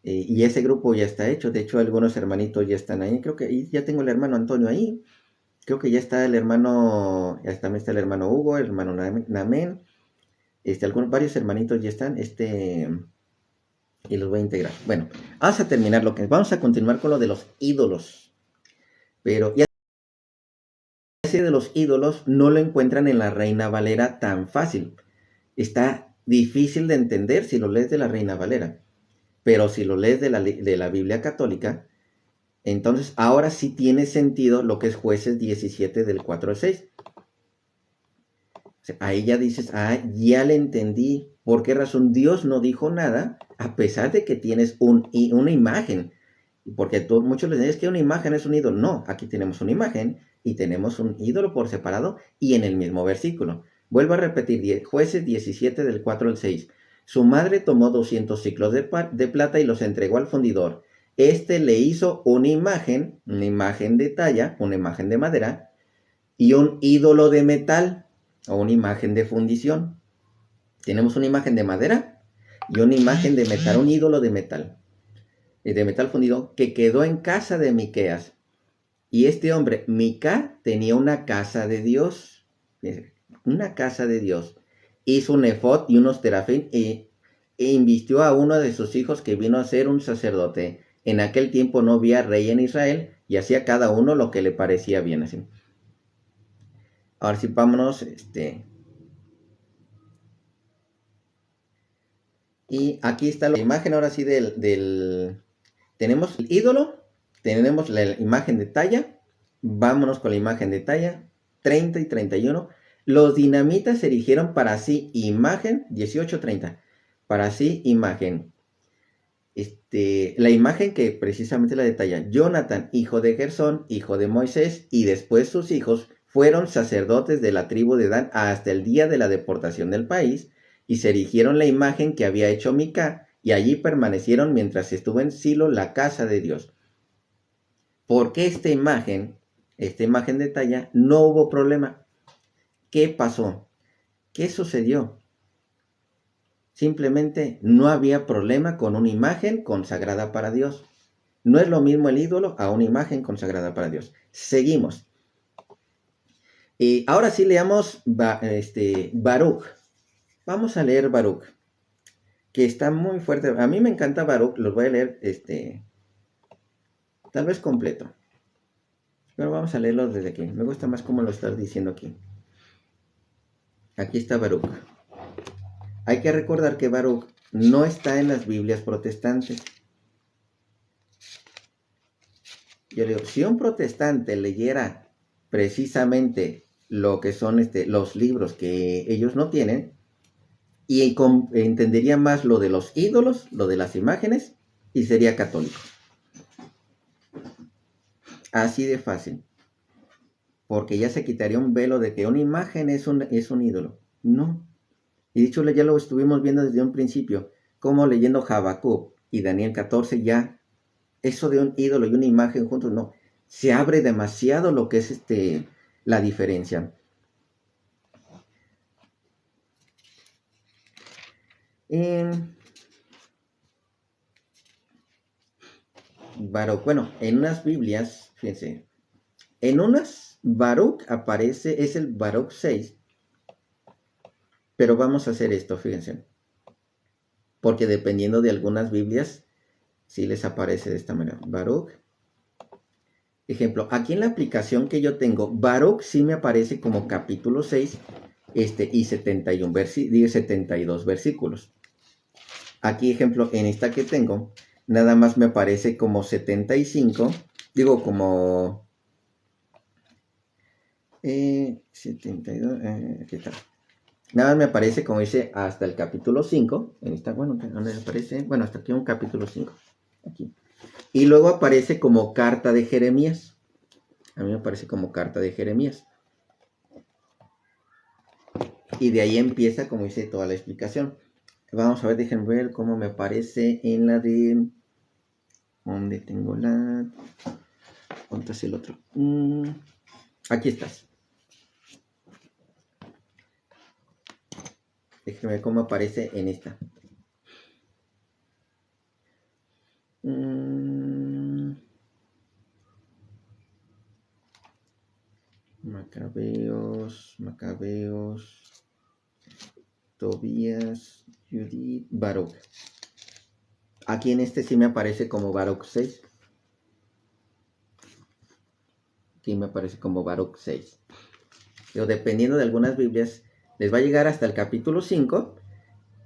Y ese grupo ya está hecho. De hecho, algunos hermanitos ya están ahí. Creo que ya tengo el hermano Antonio ahí. Creo que ya está el hermano, ya también está el hermano Hugo, el hermano Namen. Varios hermanitos ya están. Y los voy a integrar. Bueno, vamos a terminar vamos a continuar con lo de los ídolos. Pero ya ese de los ídolos no lo encuentran en la Reina Valera tan fácil. Está difícil de entender si lo lees de la Reina Valera. Pero si lo lees de la Biblia católica, entonces ahora sí tiene sentido lo que es Jueces 17 del 4 al 6. O sea, ahí ya dices, ya le entendí. ¿Por qué razón Dios no dijo nada a pesar de que tienes una imagen? Porque muchos les dicen, es que una imagen es un ídolo. No, aquí tenemos una imagen y tenemos un ídolo por separado y en el mismo versículo. Vuelvo a repetir, Jueces 17 del 4 al 6. Su madre tomó 200 ciclos de plata y los entregó al fundidor. Le hizo una imagen de talla, una imagen de madera y un ídolo de metal o una imagen de fundición. Tenemos una imagen de madera y una imagen de metal, un ídolo de metal fundido que quedó en casa de Miqueas. Y este hombre, Mica, tenía una casa de Dios. Una casa de Dios. Hizo un efod y unos terafín e invistió a uno de sus hijos que vino a ser un sacerdote. En aquel tiempo no había rey en Israel y hacía cada uno lo que le parecía bien. Así. Ahora sí, vámonos. Y aquí está la imagen ahora sí tenemos el ídolo, tenemos la imagen de talla. Vámonos con la imagen de talla 30 y 31. Los dinamitas se erigieron para sí imagen 18-30. Para sí imagen. La imagen que precisamente la detalla. Jonathan, hijo de Gersón, hijo de Moisés, y después sus hijos fueron sacerdotes de la tribu de Dan hasta el día de la deportación del país, y se erigieron la imagen que había hecho Mica, y allí permanecieron mientras estuvo en Silo la casa de Dios. ¿Por qué esta imagen de talla, no hubo problema? ¿Qué pasó? ¿Qué sucedió? Simplemente no había problema con una imagen consagrada para Dios. No es lo mismo el ídolo a una imagen consagrada para Dios. Seguimos. Y ahora sí leamos Baruch. Vamos a leer Baruch, que está muy fuerte. A mí me encanta Baruch. Los voy a leer tal vez completo. Pero vamos a leerlo desde aquí. Me gusta más cómo lo estás diciendo aquí. Aquí está Baruch. Hay que recordar que Baruch no está en las Biblias protestantes. Yo le digo, si un protestante leyera precisamente lo que son los libros que ellos no tienen, y entendería más lo de los ídolos, lo de las imágenes, y sería católico. Así de fácil. Porque ya se quitaría un velo de que una imagen es un ídolo. No. Y dicho, ya lo estuvimos viendo desde un principio, como leyendo Habacuc y Daniel 14, ya eso de un ídolo y una imagen juntos, no. Se abre demasiado lo que es la diferencia. Baruch, bueno, en unas Biblias, fíjense, en unas Baruch aparece, es el Baruch 6, pero vamos a hacer esto, fíjense, porque dependiendo de algunas Biblias, sí les aparece de esta manera, Baruch. Ejemplo, aquí en la aplicación que yo tengo, Baruch sí me aparece como capítulo 6, y 72 versículos. Aquí, ejemplo, en esta que tengo, nada más me aparece como 75 Digo, como 72, aquí está. Nada más me aparece, como dice, hasta el capítulo 5. En esta, bueno, ¿dónde aparece? Bueno, hasta aquí un capítulo 5. Aquí. Y luego aparece como carta de Jeremías. A mí me parece como carta de Jeremías. Y de ahí empieza, como dice, toda la explicación. Vamos a ver, déjenme ver cómo me aparece en la de... ¿Dónde tengo la...? ¿Dónde es el otro? Aquí estás. Déjenme ver cómo aparece en esta. Macabeos, Tobías, Judith, Baruch. Aquí en este sí me aparece como Baruch 6. Aquí me aparece como Baruch 6. Pero dependiendo de algunas Biblias, les va a llegar hasta el capítulo 5.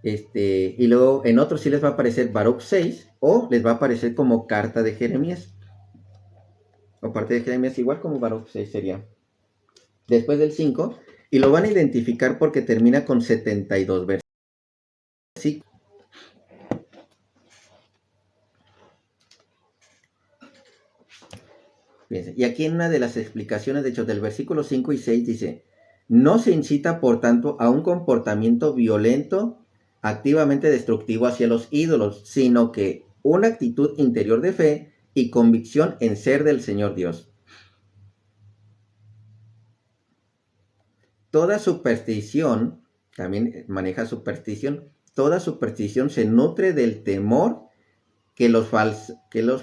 Y luego en otros sí les va a aparecer Baruch 6. O les va a aparecer como carta de Jeremías. O parte de Jeremías, igual como Baruch 6 sería. Después del 5. Y lo van a identificar porque termina con 72 versículos. Fíjense, y aquí en una de las explicaciones, de hecho, del versículo 5 y 6 dice, no se incita, por tanto, a un comportamiento violento, activamente destructivo hacia los ídolos, sino que una actitud interior de fe y convicción en ser del Señor Dios. Toda superstición, también maneja superstición, toda superstición se nutre del temor que los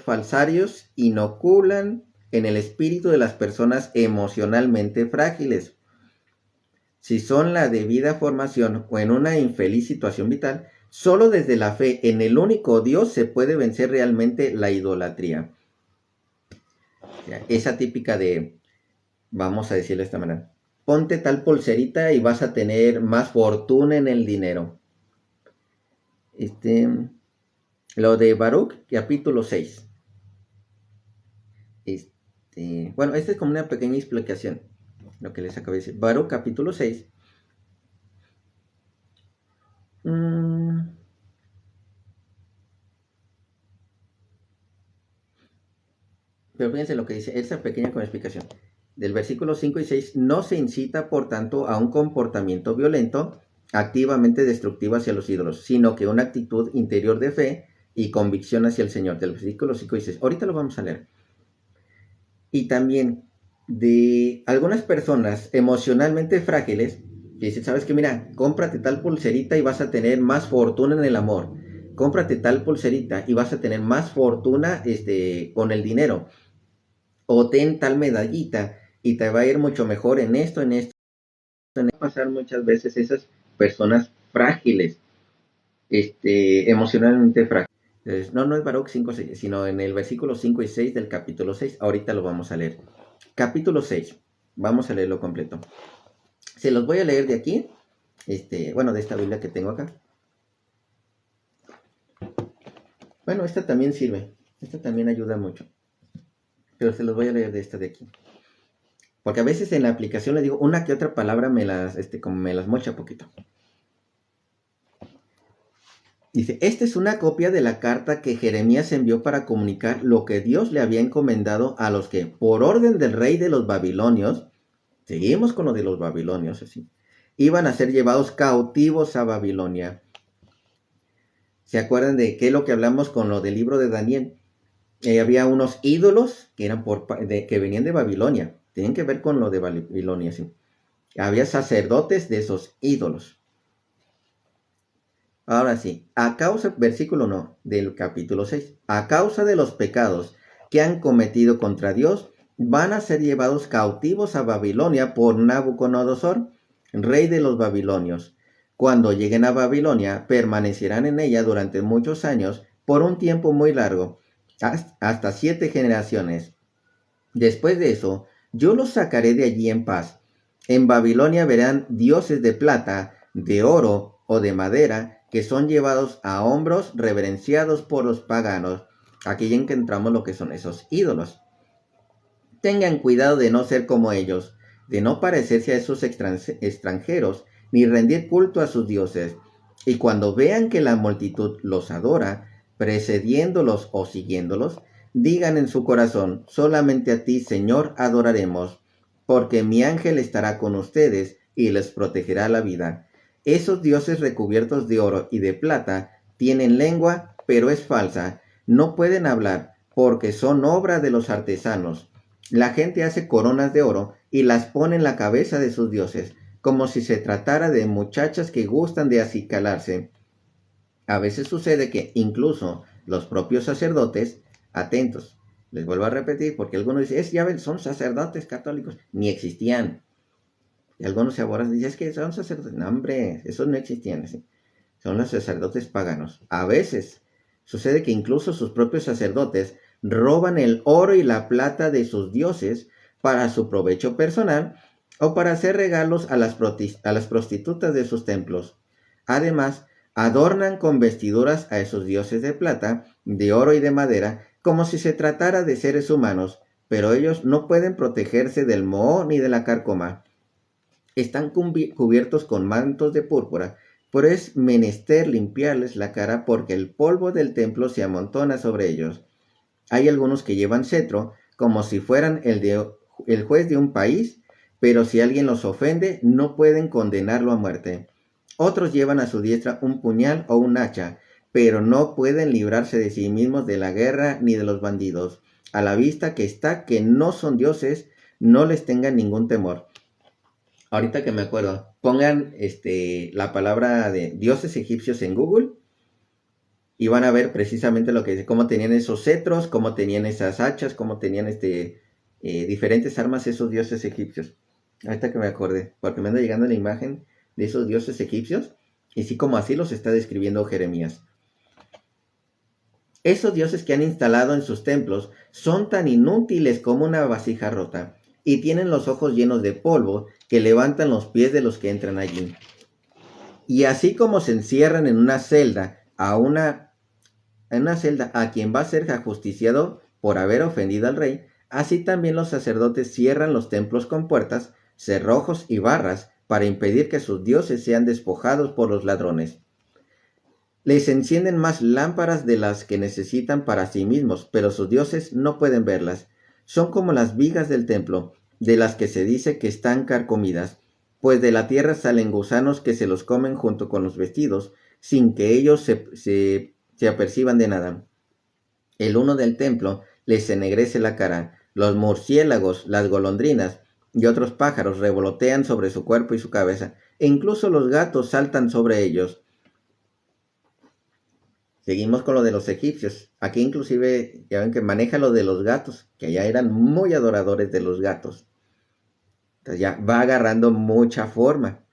falsarios inoculan en el espíritu de las personas emocionalmente frágiles. Si son la debida formación o en una infeliz situación vital, solo desde la fe en el único Dios se puede vencer realmente la idolatría. Esa típica de, vamos a decirlo de esta manera, ponte tal pulserita y vas a tener más fortuna en el dinero. Lo de Baruch, capítulo 6. Bueno, esta es como una pequeña explicación, lo que les acabo de decir. Baruch, capítulo 6. Pero fíjense lo que dice, esta pequeña como explicación. Del versículo 5 y 6, no se incita, por tanto, a un comportamiento violento, activamente destructivo hacia los ídolos, sino que una actitud interior de fe y convicción hacia el Señor. Del versículo 5 y 6. Ahorita lo vamos a leer. Y también de algunas personas emocionalmente frágiles, que dicen, ¿sabes qué? Mira, cómprate tal pulserita y vas a tener más fortuna en el amor. Cómprate tal pulserita y vas a tener más fortuna con el dinero. O ten tal medallita y te va a ir mucho mejor en esto, en esto. Van a pasar muchas veces esas personas frágiles, emocionalmente frágiles. Entonces, no es Baruch 5, 6, sino en el versículo 5 y 6 del capítulo 6. Ahorita lo vamos a leer. Capítulo 6. Vamos a leerlo completo. Se los voy a leer de aquí. De esta Biblia que tengo acá. Bueno, esta también sirve. Esta también ayuda mucho. Pero se los voy a leer de esta de aquí. Porque a veces en la aplicación le digo una que otra palabra como me las mocha poquito. Dice, esta es una copia de la carta que Jeremías envió para comunicar lo que Dios le había encomendado a los que, por orden del rey de los babilonios, seguimos con lo de los babilonios, así, iban a ser llevados cautivos a Babilonia. ¿Se acuerdan de qué es lo que hablamos con lo del libro de Daniel? Había unos ídolos que eran que venían de Babilonia. Tienen que ver con lo de Babilonia, sí. Había sacerdotes de esos ídolos. Ahora sí, versículo 1 del capítulo 6, a causa de los pecados que han cometido contra Dios, van a ser llevados cautivos a Babilonia por Nabucodonosor, rey de los babilonios. Cuando lleguen a Babilonia, permanecerán en ella durante muchos años, por un tiempo muy largo, hasta 7 generaciones. Después de eso, yo los sacaré de allí en paz. En Babilonia verán dioses de plata, de oro o de madera, que son llevados a hombros reverenciados por los paganos. Aquí ya encontramos lo que son esos ídolos. Tengan cuidado de no ser como ellos, de no parecerse a esos extranjeros, ni rendir culto a sus dioses. Y cuando vean que la multitud los adora, precediéndolos o siguiéndolos, digan en su corazón, solamente a ti, Señor, adoraremos, porque mi ángel estará con ustedes y les protegerá la vida. Esos dioses recubiertos de oro y de plata tienen lengua, pero es falsa. No pueden hablar, porque son obra de los artesanos. La gente hace coronas de oro y las pone en la cabeza de sus dioses, como si se tratara de muchachas que gustan de acicalarse. A veces sucede que incluso los propios sacerdotes, atentos, les vuelvo a repetir, porque algunos dicen, ya ven, son sacerdotes católicos, ni existían. Y algunos se aboran y dicen, es que son sacerdotes. No, hombre, esos no existían. ¿Sí? Son los sacerdotes paganos. A veces sucede que incluso sus propios sacerdotes roban el oro y la plata de sus dioses para su provecho personal o para hacer regalos a las prostitutas de sus templos. Además, adornan con vestiduras a esos dioses de plata, de oro y de madera, como si se tratara de seres humanos, pero ellos no pueden protegerse del moho ni de la carcoma. Están cubiertos con mantos de púrpura, pero es menester limpiarles la cara porque el polvo del templo se amontona sobre ellos. Hay algunos que llevan cetro, como si fueran el juez de un país, pero si alguien los ofende, no pueden condenarlo a muerte. Otros llevan a su diestra un puñal o un hacha, pero no pueden librarse de sí mismos de la guerra ni de los bandidos. A la vista que está que no son dioses, no les tengan ningún temor. Ahorita que me acuerdo, pongan la palabra de dioses egipcios en Google y van a ver precisamente lo que dice, cómo tenían esos cetros, cómo tenían esas hachas, cómo tenían diferentes armas esos dioses egipcios. Ahorita que me acordé, porque me anda llegando la imagen de esos dioses egipcios y sí, como así los está describiendo Jeremías. Esos dioses que han instalado en sus templos son tan inútiles como una vasija rota y tienen los ojos llenos de polvo que levantan los pies de los que entran allí. Y así como se encierran en una celda a quien va a ser ajusticiado por haber ofendido al rey, así también los sacerdotes cierran los templos con puertas, cerrojos y barras para impedir que sus dioses sean despojados por los ladrones. Les encienden más lámparas de las que necesitan para sí mismos, pero sus dioses no pueden verlas. Son como las vigas del templo, de las que se dice que están carcomidas, pues de la tierra salen gusanos que se los comen junto con los vestidos, sin que ellos se aperciban de nada. El humo del templo les ennegrece la cara. Los murciélagos, las golondrinas y otros pájaros revolotean sobre su cuerpo y su cabeza, e incluso los gatos saltan sobre ellos. Seguimos con lo de los egipcios. Aquí inclusive ya ven que maneja lo de los gatos, que allá eran muy adoradores de los gatos. Entonces ya va agarrando mucha forma.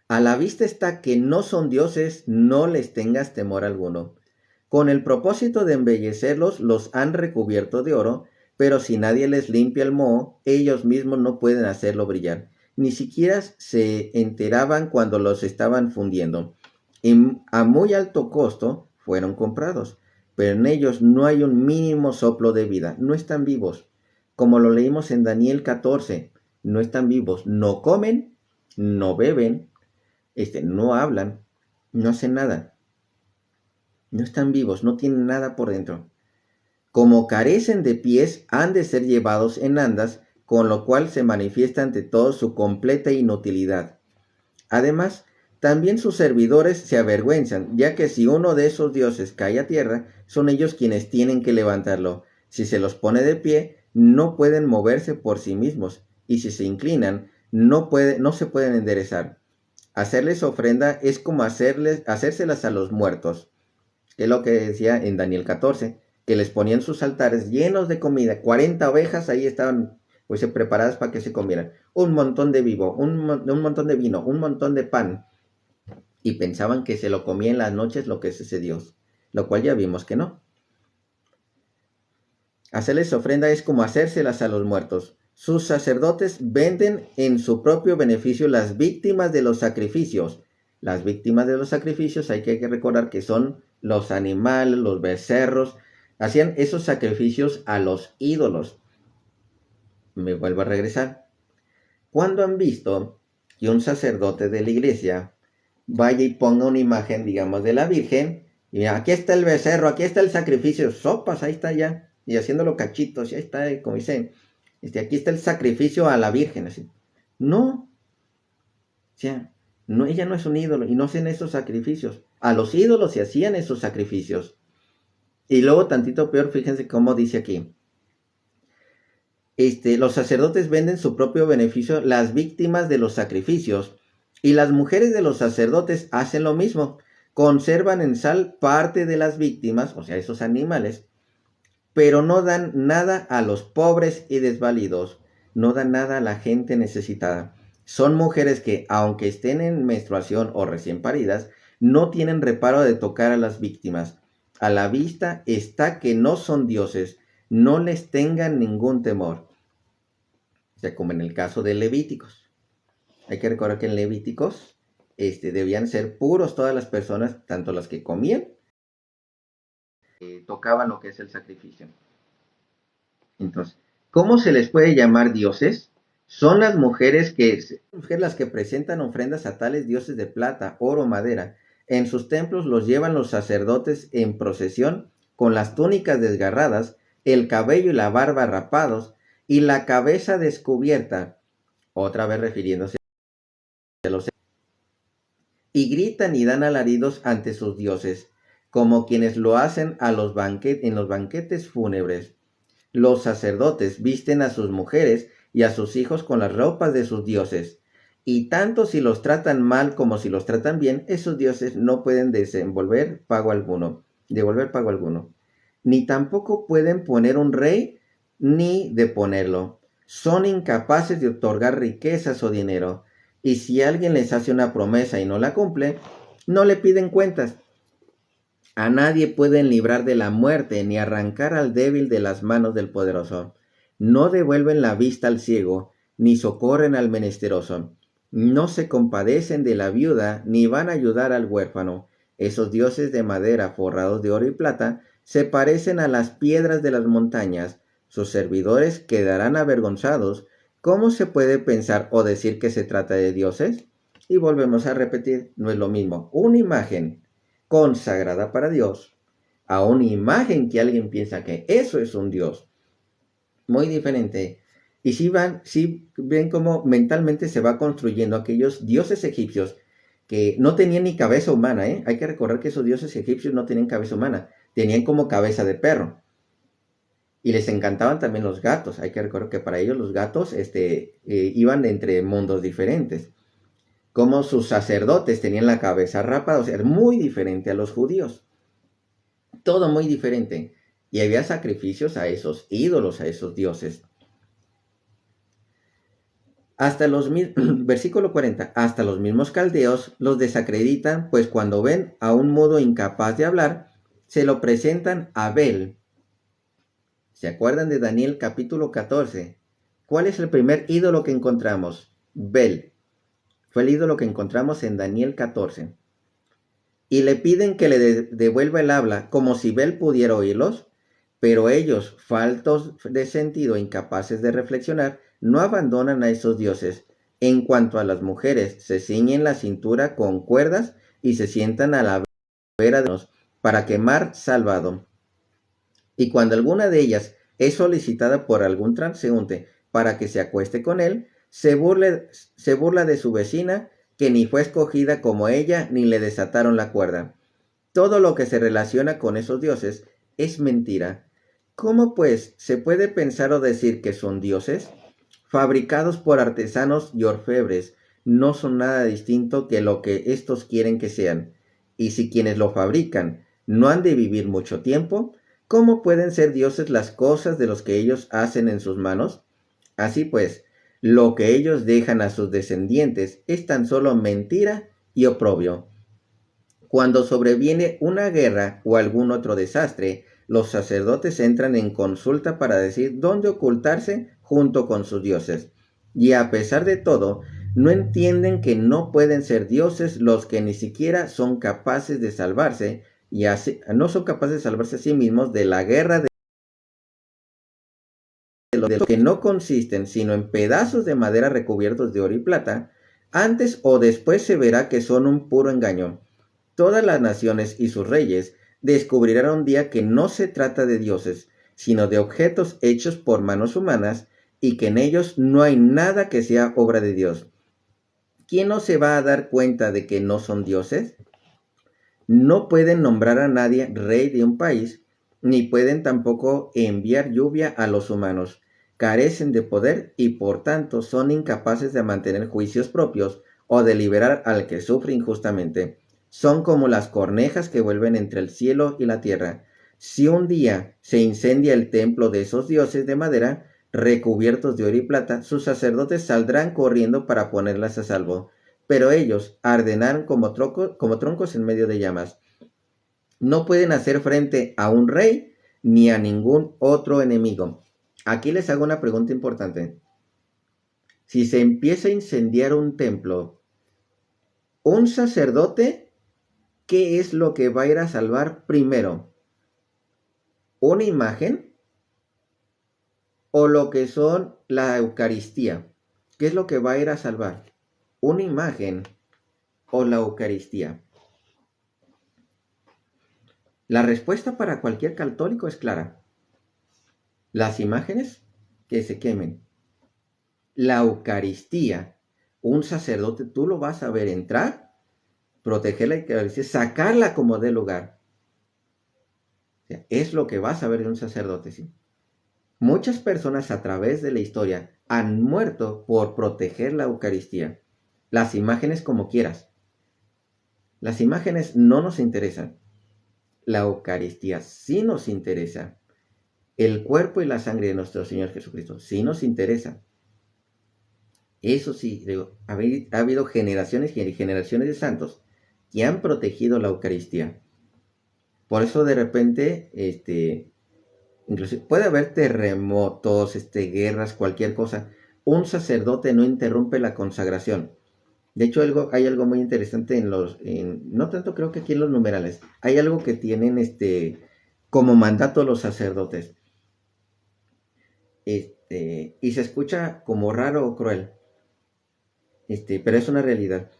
A la vista está que no son dioses, no les tengas temor alguno. Con el propósito de embellecerlos, los han recubierto de oro, pero si nadie les limpia el moho, ellos mismos no pueden hacerlo brillar. Ni siquiera se enteraban cuando los estaban fundiendo. Y a muy alto costo fueron comprados, pero en ellos no hay un mínimo soplo de vida, no están vivos. Como lo leímos en Daniel 14, no están vivos, no comen, no beben, no hablan, no hacen nada. No están vivos, no tienen nada por dentro. Como carecen de pies, han de ser llevados en andas, con lo cual se manifiesta ante todos su completa inutilidad. Además, también sus servidores se avergüenzan, ya que si uno de esos dioses cae a tierra, son ellos quienes tienen que levantarlo. Si se los pone de pie, no pueden moverse por sí mismos, y si se inclinan, no se pueden enderezar. Hacerles ofrenda es como hacérselas a los muertos. Es lo que decía en Daniel 14, que les ponían sus altares llenos de comida, 40 ovejas ahí estaban pues preparadas para que se comieran, un montón de un montón de vino, un montón de pan, y pensaban que se lo comía en las noches lo que es ese Dios, lo cual ya vimos que no. Hacerles ofrenda es como hacérselas a los muertos. Sus sacerdotes venden en su propio beneficio las víctimas de los sacrificios. Las víctimas de los sacrificios hay que recordar que son los animales, los becerros. Hacían esos sacrificios a los ídolos. me vuelvo a regresar. ¿Cuándo han visto que un sacerdote de la iglesia vaya y ponga una imagen, digamos, de la Virgen? Y mira, aquí está el becerro, aquí está el sacrificio, sopas, ahí está ya, y haciéndolo cachitos, y ahí está, como dicen, aquí está el sacrificio a la Virgen, así. No, o sea, no, ella no es un ídolo, y no hacen esos sacrificios. A los ídolos se hacían esos sacrificios. Y luego, tantito peor, fíjense cómo dice aquí. Los sacerdotes venden su propio beneficio, las víctimas de los sacrificios, y las mujeres de los sacerdotes hacen lo mismo. Conservan en sal parte de las víctimas, o sea, esos animales, pero no dan nada a los pobres y desvalidos, no dan nada a la gente necesitada. Son mujeres que, aunque estén en menstruación o recién paridas, no tienen reparo de tocar a las víctimas. A la vista está que no son dioses, no les tengan ningún temor. O sea, como en el caso de Levíticos. Hay que recordar que en Levíticos debían ser puros todas las personas, tanto las que comían, tocaban lo que es el sacrificio. Entonces, ¿cómo se les puede llamar dioses? Son las mujeres las que presentan ofrendas a tales dioses de plata, oro, madera. En sus templos los llevan los sacerdotes en procesión con las túnicas desgarradas, el cabello y la barba rapados y la cabeza descubierta, otra vez refiriéndose a los, y gritan y dan alaridos ante sus dioses, como quienes lo hacen en los banquetes fúnebres. Los sacerdotes visten a sus mujeres y a sus hijos con las ropas de sus dioses, y tanto si los tratan mal como si los tratan bien, esos dioses no pueden devolver pago alguno, ni tampoco pueden poner un rey ni deponerlo. Son incapaces de otorgar riquezas o dinero, y si alguien les hace una promesa y no la cumple, no le piden cuentas. A nadie pueden librar de la muerte ni arrancar al débil de las manos del poderoso. No devuelven la vista al ciego, ni socorren al menesteroso. No se compadecen de la viuda, ni van a ayudar al huérfano. Esos dioses de madera forrados de oro y plata se parecen a las piedras de las montañas. Sus servidores quedarán avergonzados. ¿Cómo se puede pensar o decir que se trata de dioses? Y volvemos a repetir, no es lo mismo una imagen consagrada para Dios a una imagen que alguien piensa que eso es un Dios. Muy diferente. Y si ven cómo mentalmente se va construyendo aquellos dioses egipcios que no tenían ni cabeza humana, ¿eh? Hay que recordar que esos dioses egipcios no tenían cabeza humana, tenían como cabeza de perro. Y les encantaban también los gatos. Hay que recordar que para ellos los gatos iban entre mundos diferentes. Como sus sacerdotes tenían la cabeza rapada, o sea, muy diferente a los judíos. Todo muy diferente. Y había sacrificios a esos ídolos, a esos dioses. Versículo 40, hasta los mismos caldeos los desacreditan, pues cuando ven a un mudo incapaz de hablar, se lo presentan a Bel. ¿Se acuerdan de Daniel capítulo 14? ¿Cuál es el primer ídolo que encontramos? Bel. Fue el ídolo que encontramos en Daniel 14. Y le piden que le devuelva el habla, como si Bel pudiera oírlos, pero ellos, faltos de sentido, incapaces de reflexionar, no abandonan a esos dioses. En cuanto a las mujeres, se ciñen la cintura con cuerdas y se sientan a la vera de los para quemar salvado. Y cuando alguna de ellas es solicitada por algún transeúnte para que se acueste con él, se burla de su vecina, que ni fue escogida como ella, ni le desataron la cuerda. Todo lo que se relaciona con esos dioses es mentira. ¿Cómo pues se puede pensar o decir que son dioses? Fabricados por artesanos y orfebres, no son nada distinto que lo que estos quieren que sean. Y si quienes lo fabrican no han de vivir mucho tiempo, ¿cómo pueden ser dioses las cosas de los que ellos hacen en sus manos? Así pues, lo que ellos dejan a sus descendientes es tan solo mentira y oprobio. Cuando sobreviene una guerra o algún otro desastre, los sacerdotes entran en consulta para decir dónde ocultarse junto con sus dioses. Y a pesar de todo, no entienden que no pueden ser dioses los que ni siquiera son capaces de salvarse, no son capaces de salvarse a sí mismos de la guerra de los que no consisten sino en pedazos de madera recubiertos de oro y plata, antes o después se verá que son un puro engaño. Todas las naciones y sus reyes descubrirán un día que no se trata de dioses, sino de objetos hechos por manos humanas, y que en ellos no hay nada que sea obra de Dios. ¿Quién no se va a dar cuenta de que no son dioses? No pueden nombrar a nadie rey de un país, ni pueden tampoco enviar lluvia a los humanos. Carecen de poder y por tanto son incapaces de mantener juicios propios o de liberar al que sufre injustamente. Son como las cornejas que vuelven entre el cielo y la tierra. Si un día se incendia el templo de esos dioses de madera, recubiertos de oro y plata, sus sacerdotes saldrán corriendo para ponerlas a salvo, pero ellos arderán como troncos en medio de llamas. No pueden hacer frente a un rey ni a ningún otro enemigo. Aquí les hago una pregunta importante. Si se empieza a incendiar un templo, un sacerdote, ¿qué es lo que va a ir a salvar primero? ¿Una imagen o lo que son la Eucaristía? ¿Qué es lo que va a ir a salvar? ¿Una imagen o la Eucaristía? La respuesta para cualquier católico es clara. Las imágenes que se quemen. La Eucaristía, un sacerdote, tú lo vas a ver entrar, proteger la Eucaristía, sacarla como de lugar. O sea, es lo que vas a ver de un sacerdote, ¿sí? Muchas personas a través de la historia han muerto por proteger la Eucaristía. Las imágenes como quieras. Las imágenes no nos interesan. La Eucaristía sí nos interesa. El cuerpo y la sangre de nuestro Señor Jesucristo sí nos interesa. Eso sí, ha habido generaciones y generaciones de santos que han protegido la Eucaristía. Por eso de repente, inclusive puede haber terremotos, guerras, cualquier cosa. Un sacerdote no interrumpe la consagración. De hecho, hay algo muy interesante no tanto creo que aquí en los numerales, hay algo que tienen como mandato los sacerdotes. Y se escucha como raro o cruel. Pero es una realidad.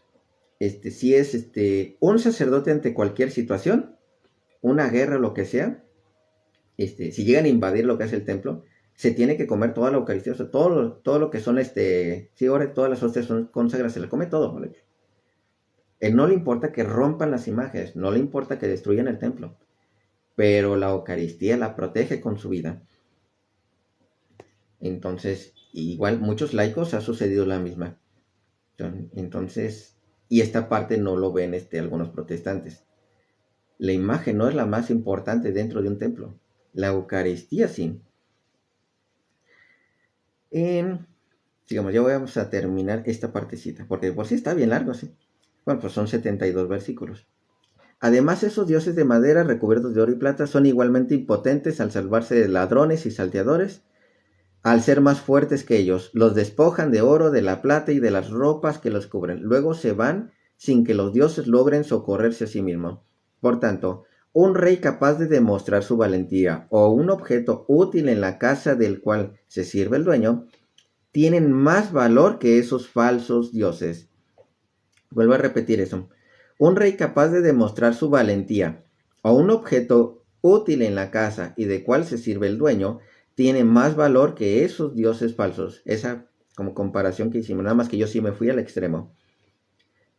Si es un sacerdote ante cualquier situación, una guerra o lo que sea, si llegan a invadir lo que es el templo, se tiene que comer toda la Eucaristía, o sea, todo lo que son, sí, ahora todas las hostias son consagradas, se le come todo, ¿vale? No le importa que rompan las imágenes, no le importa que destruyan el templo, pero la Eucaristía la protege con su vida. Entonces, igual muchos laicos ha sucedido la misma. Entonces, y esta parte no lo ven algunos protestantes. La imagen no es la más importante dentro de un templo. La Eucaristía sí. Sigamos, ya vamos a terminar esta partecita, porque por sí está bien largo, ¿sí? Bueno, pues son 72 versículos. Además, esos dioses de madera recubiertos de oro y plata son igualmente impotentes al salvarse de ladrones y salteadores. Al ser más fuertes que ellos, los despojan de oro, de la plata y de las ropas que los cubren. Luego se van sin que los dioses logren socorrerse a sí mismos. Por tanto, un rey capaz de demostrar su valentía o un objeto útil en la casa del cual se sirve el dueño, tienen más valor que esos falsos dioses. Vuelvo a repetir eso. Un rey capaz de demostrar su valentía o un objeto útil en la casa y de cual se sirve el dueño, tiene más valor que esos dioses falsos. Esa como comparación que hicimos, nada más que yo sí me fui al extremo.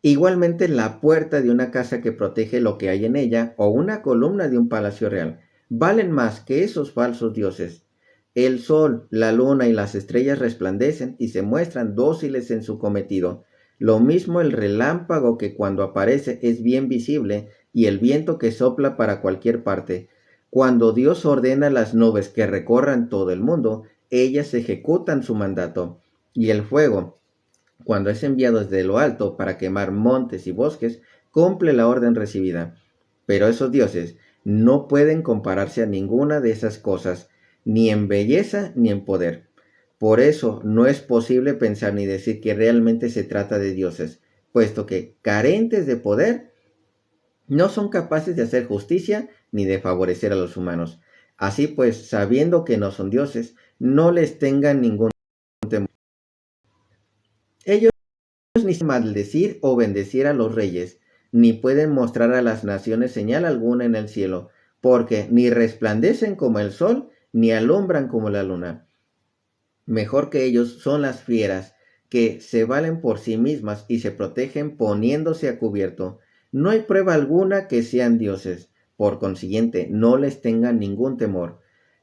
Igualmente la puerta de una casa que protege lo que hay en ella o una columna de un palacio real valen más que esos falsos dioses. El sol, la luna y las estrellas resplandecen y se muestran dóciles en su cometido. Lo mismo el relámpago que cuando aparece es bien visible y el viento que sopla para cualquier parte. Cuando Dios ordena las nubes que recorran todo el mundo, ellas ejecutan su mandato. Y el fuego, cuando es enviado desde lo alto para quemar montes y bosques, cumple la orden recibida. Pero esos dioses no pueden compararse a ninguna de esas cosas, ni en belleza ni en poder. Por eso no es posible pensar ni decir que realmente se trata de dioses, puesto que, carentes de poder, no son capaces de hacer justicia ni de favorecer a los humanos. Así pues, sabiendo que no son dioses, no les tengan ningún temor. Ellos ni maldecir o bendecir a los reyes, ni pueden mostrar a las naciones señal alguna en el cielo, porque ni resplandecen como el sol, ni alumbran como la luna. Mejor que ellos son las fieras, que se valen por sí mismas y se protegen poniéndose a cubierto. No hay prueba alguna que sean dioses, por consiguiente, no les tengan ningún temor.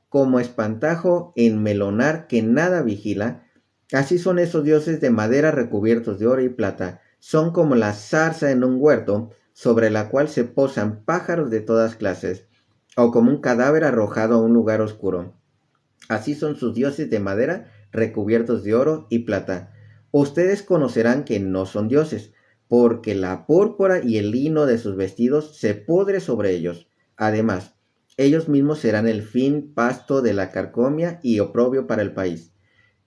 Como espantajo en melonar que nada vigila, así son esos dioses de madera recubiertos de oro y plata. Son como la zarza en un huerto, sobre la cual se posan pájaros de todas clases, o como un cadáver arrojado a un lugar oscuro. Así son sus dioses de madera recubiertos de oro y plata. Ustedes conocerán que no son dioses, porque la púrpura y el lino de sus vestidos se pudre sobre ellos. Además, ellos mismos serán el fin pasto de la carcomia y oprobio para el país.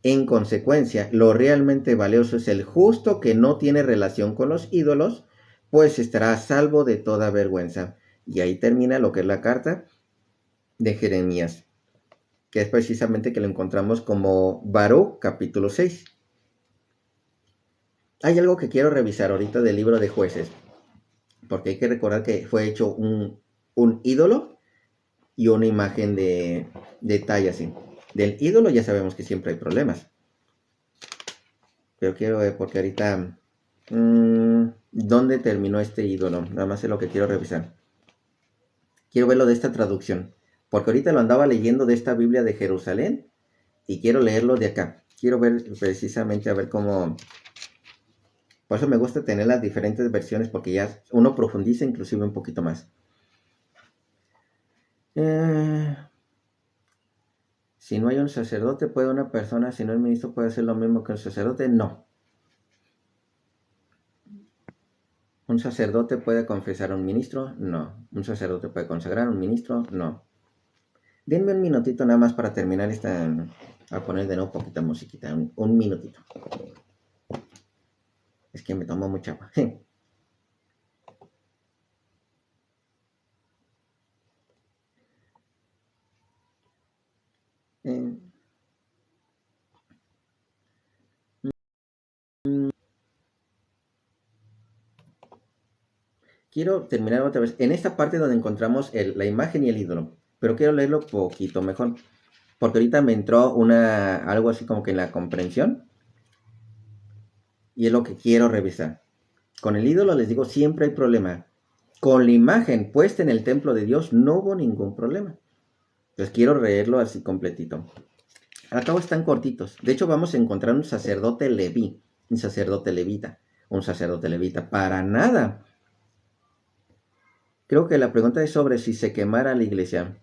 En consecuencia, lo realmente valioso es el justo que no tiene relación con los ídolos, pues estará a salvo de toda vergüenza. Y ahí termina lo que es la carta de Jeremías, que es precisamente que lo encontramos como Baruch capítulo 6. Hay algo que quiero revisar ahorita del libro de Jueces, porque hay que recordar que fue hecho un ídolo y una imagen de talla así. Del ídolo ya sabemos que siempre hay problemas, pero quiero ver porque ahorita ¿dónde terminó este ídolo? Nada más es lo que quiero revisar. Quiero verlo de esta traducción, porque ahorita lo andaba leyendo de esta Biblia de Jerusalén y quiero leerlo de acá. Quiero ver precisamente a ver cómo. Por eso me gusta tener las diferentes versiones, porque ya uno profundiza inclusive un poquito más. Si no hay un sacerdote, ¿puede una persona, si no es ministro, puede hacer lo mismo que un sacerdote? No. ¿Un sacerdote puede confesar a un ministro? No. ¿Un sacerdote puede consagrar a un ministro? No. Denme un minutito nada más para terminar esta. A poner de nuevo un poquito de musiquita. Un minutito. Es que me tomo mucha agua. Quiero terminar otra vez en esta parte donde encontramos la imagen y el ídolo, pero quiero leerlo poquito mejor, porque ahorita me entró algo así como que en la comprensión, y es lo que quiero revisar. Con el ídolo les digo, siempre hay problema. Con la imagen puesta en el templo de Dios no hubo ningún problema. Entonces quiero leerlo así completito. Al cabo están cortitos. De hecho vamos a encontrar un sacerdote leví, un sacerdote levita. Para nada. Creo que la pregunta es sobre si se quemara la iglesia.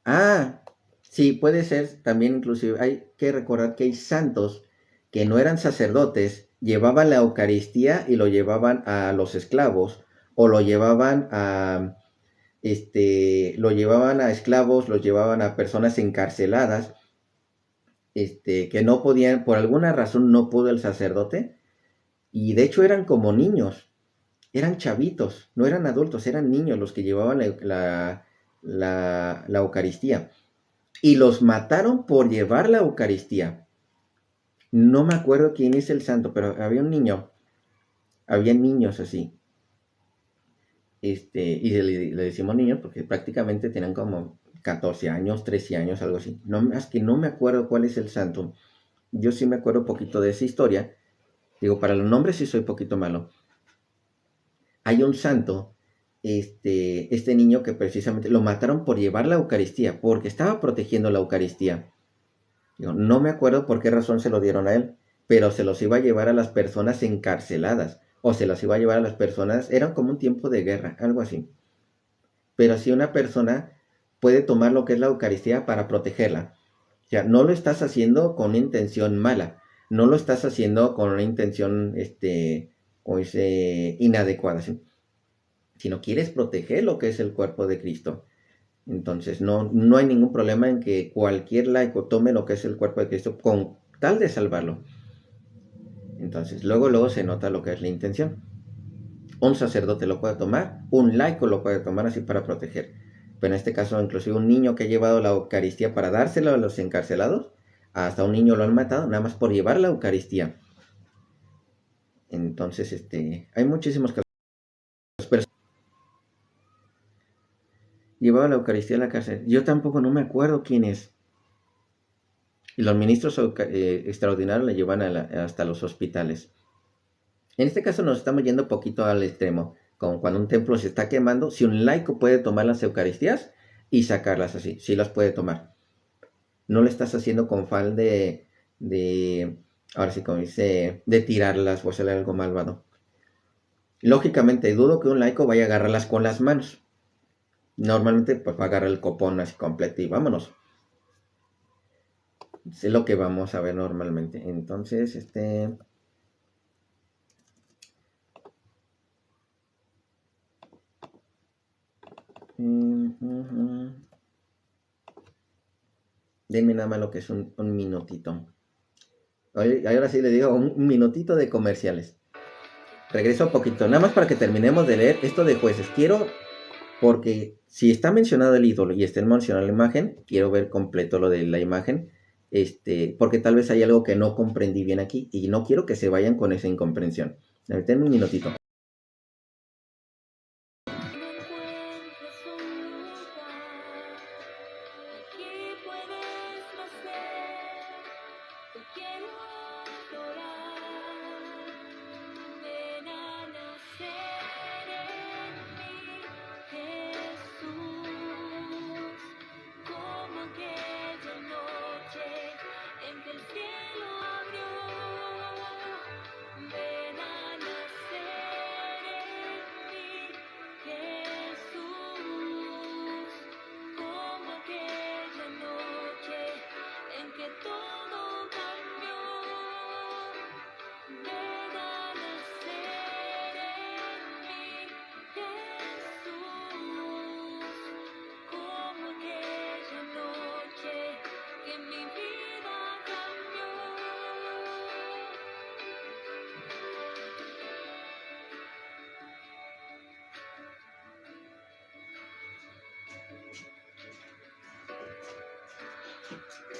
Ah, sí, puede ser también inclusive. Hay que recordar que hay santos que no eran sacerdotes, llevaban la Eucaristía y lo llevaban a los esclavos, o lo llevaban lo llevaban a esclavos, lo llevaban a personas encarceladas, que no podían, por alguna razón no pudo el sacerdote, y de hecho eran como niños, eran chavitos, no eran adultos, eran niños los que llevaban la Eucaristía. Y los mataron por llevar la Eucaristía. No me acuerdo quién es el santo, pero había un niño, había niños así. Y le decimos niños porque prácticamente tenían como 14 años, 13 años, algo así. No, es que no me acuerdo cuál es el santo. Yo sí me acuerdo un poquito de esa historia. Digo, para los nombres sí soy poquito malo. Hay un santo, este niño que precisamente lo mataron por llevar la Eucaristía, porque estaba protegiendo la Eucaristía. Digo, no me acuerdo por qué razón se lo dieron a él, pero se los iba a llevar a las personas encarceladas, o se los iba a llevar a las personas, era como un tiempo de guerra, algo así. Pero si una persona puede tomar lo que es la Eucaristía para protegerla, o sea, no lo estás haciendo con una intención mala, no lo estás haciendo con una intención, inadecuada, ¿sí? Sino quieres proteger lo que es el cuerpo de Cristo. Entonces, no hay ningún problema en que cualquier laico tome lo que es el cuerpo de Cristo con tal de salvarlo. Entonces, luego se nota lo que es la intención. un sacerdote lo puede tomar, un laico lo puede tomar así para proteger. Pero en este caso, inclusive un niño que ha llevado la Eucaristía para dárselo a los encarcelados, hasta un niño lo han matado nada más por llevar la Eucaristía. Entonces, hay muchísimos casos. Llevaba la Eucaristía a la cárcel. Yo tampoco no me acuerdo quién es. Y los ministros extraordinarios la llevan hasta los hospitales. En este caso nos estamos yendo poquito al extremo. Como cuando un templo se está quemando, si un laico puede tomar las Eucaristías y sacarlas así, sí las puede tomar. No le estás haciendo con fal ahora sí como dice, de tirarlas o hacerle algo malvado. Lógicamente dudo que un laico vaya a agarrarlas con las manos. Normalmente pues va a agarrar el copón así completo y vámonos. Es lo que vamos a ver normalmente. Entonces, denme nada más lo que es un minutito. Ahora sí le digo un minutito de comerciales. Regreso un poquito, nada más para que terminemos de leer esto de Jueces. Quiero, porque si está mencionado el ídolo y está mencionada la imagen, quiero ver completo lo de la imagen. Porque tal vez hay algo que no comprendí bien aquí y no quiero que se vayan con esa incomprensión. Denme un minutito.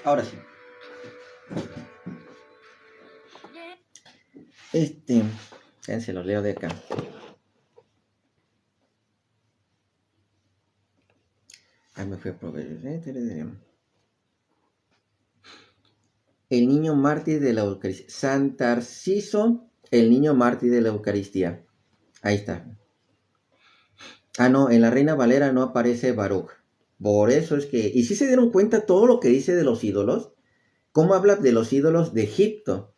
Ahora sí. Se los leo de acá. Ahí me fui a Proverbios. El niño mártir de la Eucaristía. San Tarciso, el niño mártir de la Eucaristía. Ahí está. Ah, no, en la Reina Valera no aparece Baruch. Por eso es que... ¿Y si se dieron cuenta todo lo que dice de los ídolos? ¿Cómo habla de los ídolos de Egipto?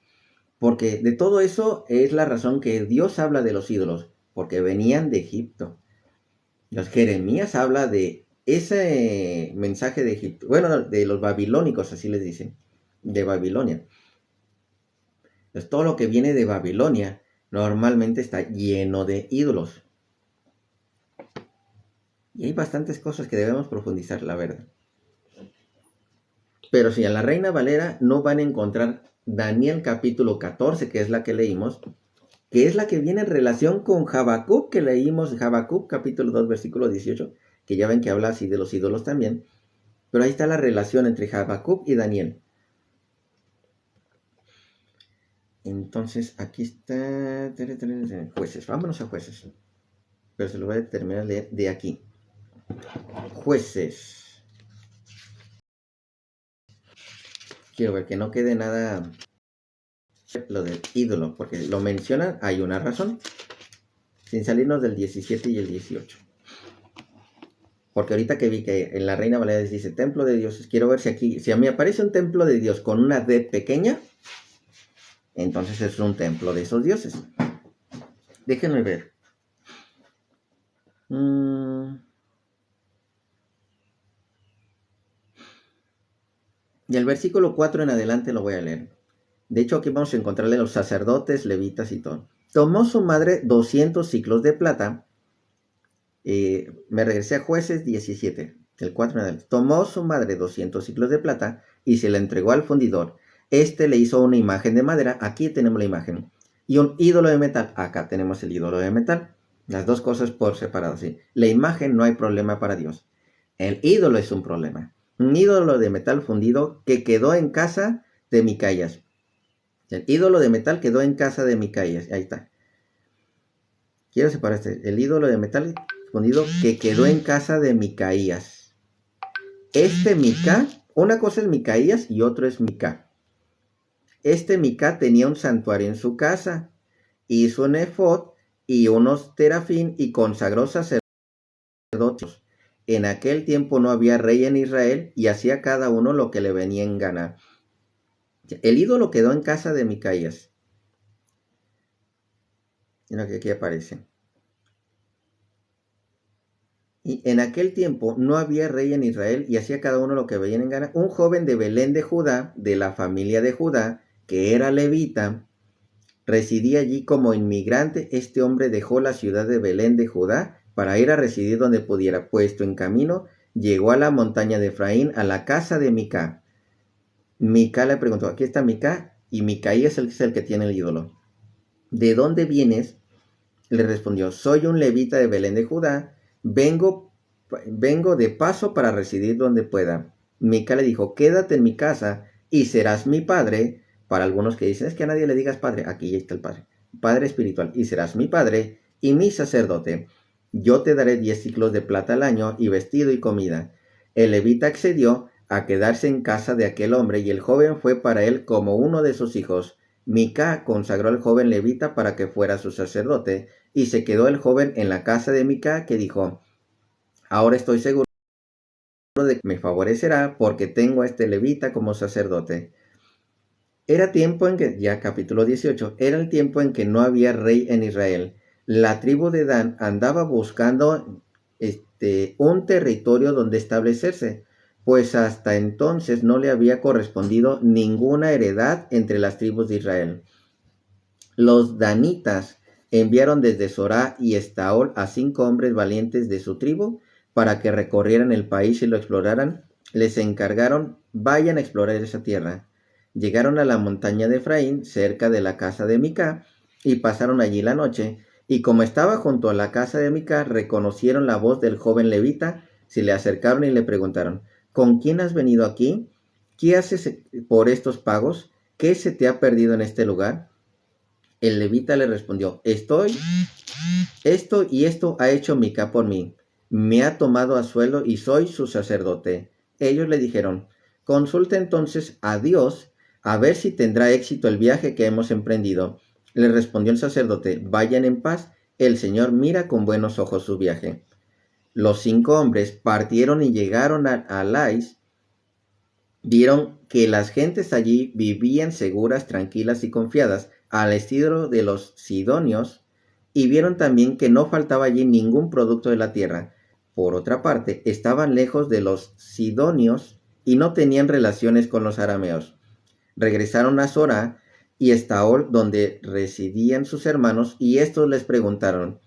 Porque de todo eso es la razón que Dios habla de los ídolos. Porque venían de Egipto. Los Jeremías habla de ese mensaje de Egipto. Bueno, de los babilónicos, así les dicen. De Babilonia. Entonces, todo lo que viene de Babilonia normalmente está lleno de ídolos. Y hay bastantes cosas que debemos profundizar, la verdad. Pero si a la Reina Valera no van a encontrar Daniel capítulo 14, que es la que leímos, que es la que viene en relación con Habacuc, que leímos Habacuc capítulo 2, versículo 18, que ya ven que habla así de los ídolos también. Pero ahí está la relación entre Habacuc y Daniel. Entonces, aquí está Jueces. Vámonos a Jueces. Pero se lo voy a terminar de leer de aquí. Jueces. Quiero ver que no quede nada lo del ídolo, porque lo mencionan, hay una razón. Sin salirnos del 17 y el 18. Porque ahorita que vi que en la Reina Valera dice templo de dioses, quiero ver si aquí, si a mí aparece un templo de Dios con una D pequeña, entonces es un templo de esos dioses. Déjenme ver. Y el versículo 4 en adelante lo voy a leer. De hecho, aquí vamos a encontrarle los sacerdotes, levitas y todo. Tomó su madre 200 ciclos de plata. Me regresé a Jueces 17, el 4 en adelante. Tomó su madre 200 ciclos de plata y se la entregó al fundidor. Le hizo una imagen de madera. Aquí tenemos la imagen. Y un ídolo de metal. Acá tenemos el ídolo de metal. Las dos cosas por separado, sí. La imagen no hay problema para Dios. El ídolo es un problema. Un ídolo de metal fundido que quedó en casa de Micaías. El ídolo de metal quedó en casa de Micaías. Ahí está. Quiero separar el ídolo de metal fundido que quedó en casa de Micaías. Mica, una cosa es Micaías y otro es Mica. Mica tenía un santuario en su casa, hizo un efod y unos terafín y consagró sacerdotes. En aquel tiempo no había rey en Israel y hacía cada uno lo que le venía en gana. El ídolo quedó en casa de Micaías. Mira que aquí aparece. Y en aquel tiempo no había rey en Israel y hacía cada uno lo que veía en gana. Un joven de Belén de Judá, de la familia de Judá, que era levita, residía allí como inmigrante. Este hombre dejó la ciudad de Belén de Judá para ir a residir donde pudiera. Puesto en camino, llegó a la montaña de Efraín, a la casa de Mica. Mica le preguntó, aquí está Mica, y Micaías es el que tiene el ídolo. ¿De dónde vienes? Le respondió, soy un levita de Belén de Judá, vengo de paso para residir donde pueda. Mica le dijo, quédate en mi casa y serás mi padre. Para algunos que dicen, es que a nadie le digas padre, aquí está el padre. Padre espiritual, y serás mi padre y mi sacerdote. Yo te daré 10 ciclos de plata al año y vestido y comida. El levita accedió a quedarse en casa de aquel hombre y el joven fue para él como uno de sus hijos. Mica consagró al joven levita para que fuera su sacerdote y se quedó el joven en la casa de Mica, que dijo, ahora estoy seguro de que me favorecerá porque tengo a este levita como sacerdote. Era tiempo en que, ya capítulo 18, era el tiempo en que no había rey en Israel. La tribu de Dan andaba buscando un territorio donde establecerse, pues hasta entonces no le había correspondido ninguna heredad entre las tribus de Israel. Los danitas enviaron desde Sorá y Estaol a 5 hombres valientes de su tribu para que recorrieran el país y lo exploraran. Les encargaron, vayan a explorar esa tierra. Llegaron a la montaña de Efraín, cerca de la casa de Mica, y pasaron allí la noche. Y como estaba junto a la casa de Mica, reconocieron la voz del joven levita, se le acercaron y le preguntaron, ¿con quién has venido aquí? ¿Qué haces por estos pagos? ¿Qué se te ha perdido en este lugar? El levita le respondió, esto y esto ha hecho Mica por mí. Me ha tomado a suelo y soy su sacerdote. Ellos le dijeron, consulta entonces a Dios a ver si tendrá éxito el viaje que hemos emprendido. Le respondió el sacerdote, vayan en paz, el Señor mira con buenos ojos su viaje. Los 5 hombres partieron y llegaron a Lais. Vieron que las gentes allí vivían seguras, tranquilas y confiadas, al estilo de los sidonios, y vieron también que no faltaba allí ningún producto de la tierra. Por otra parte, estaban lejos de los sidonios y no tenían relaciones con los arameos. Regresaron a Zorá y Estaol, donde residían sus hermanos, y estos les preguntaron,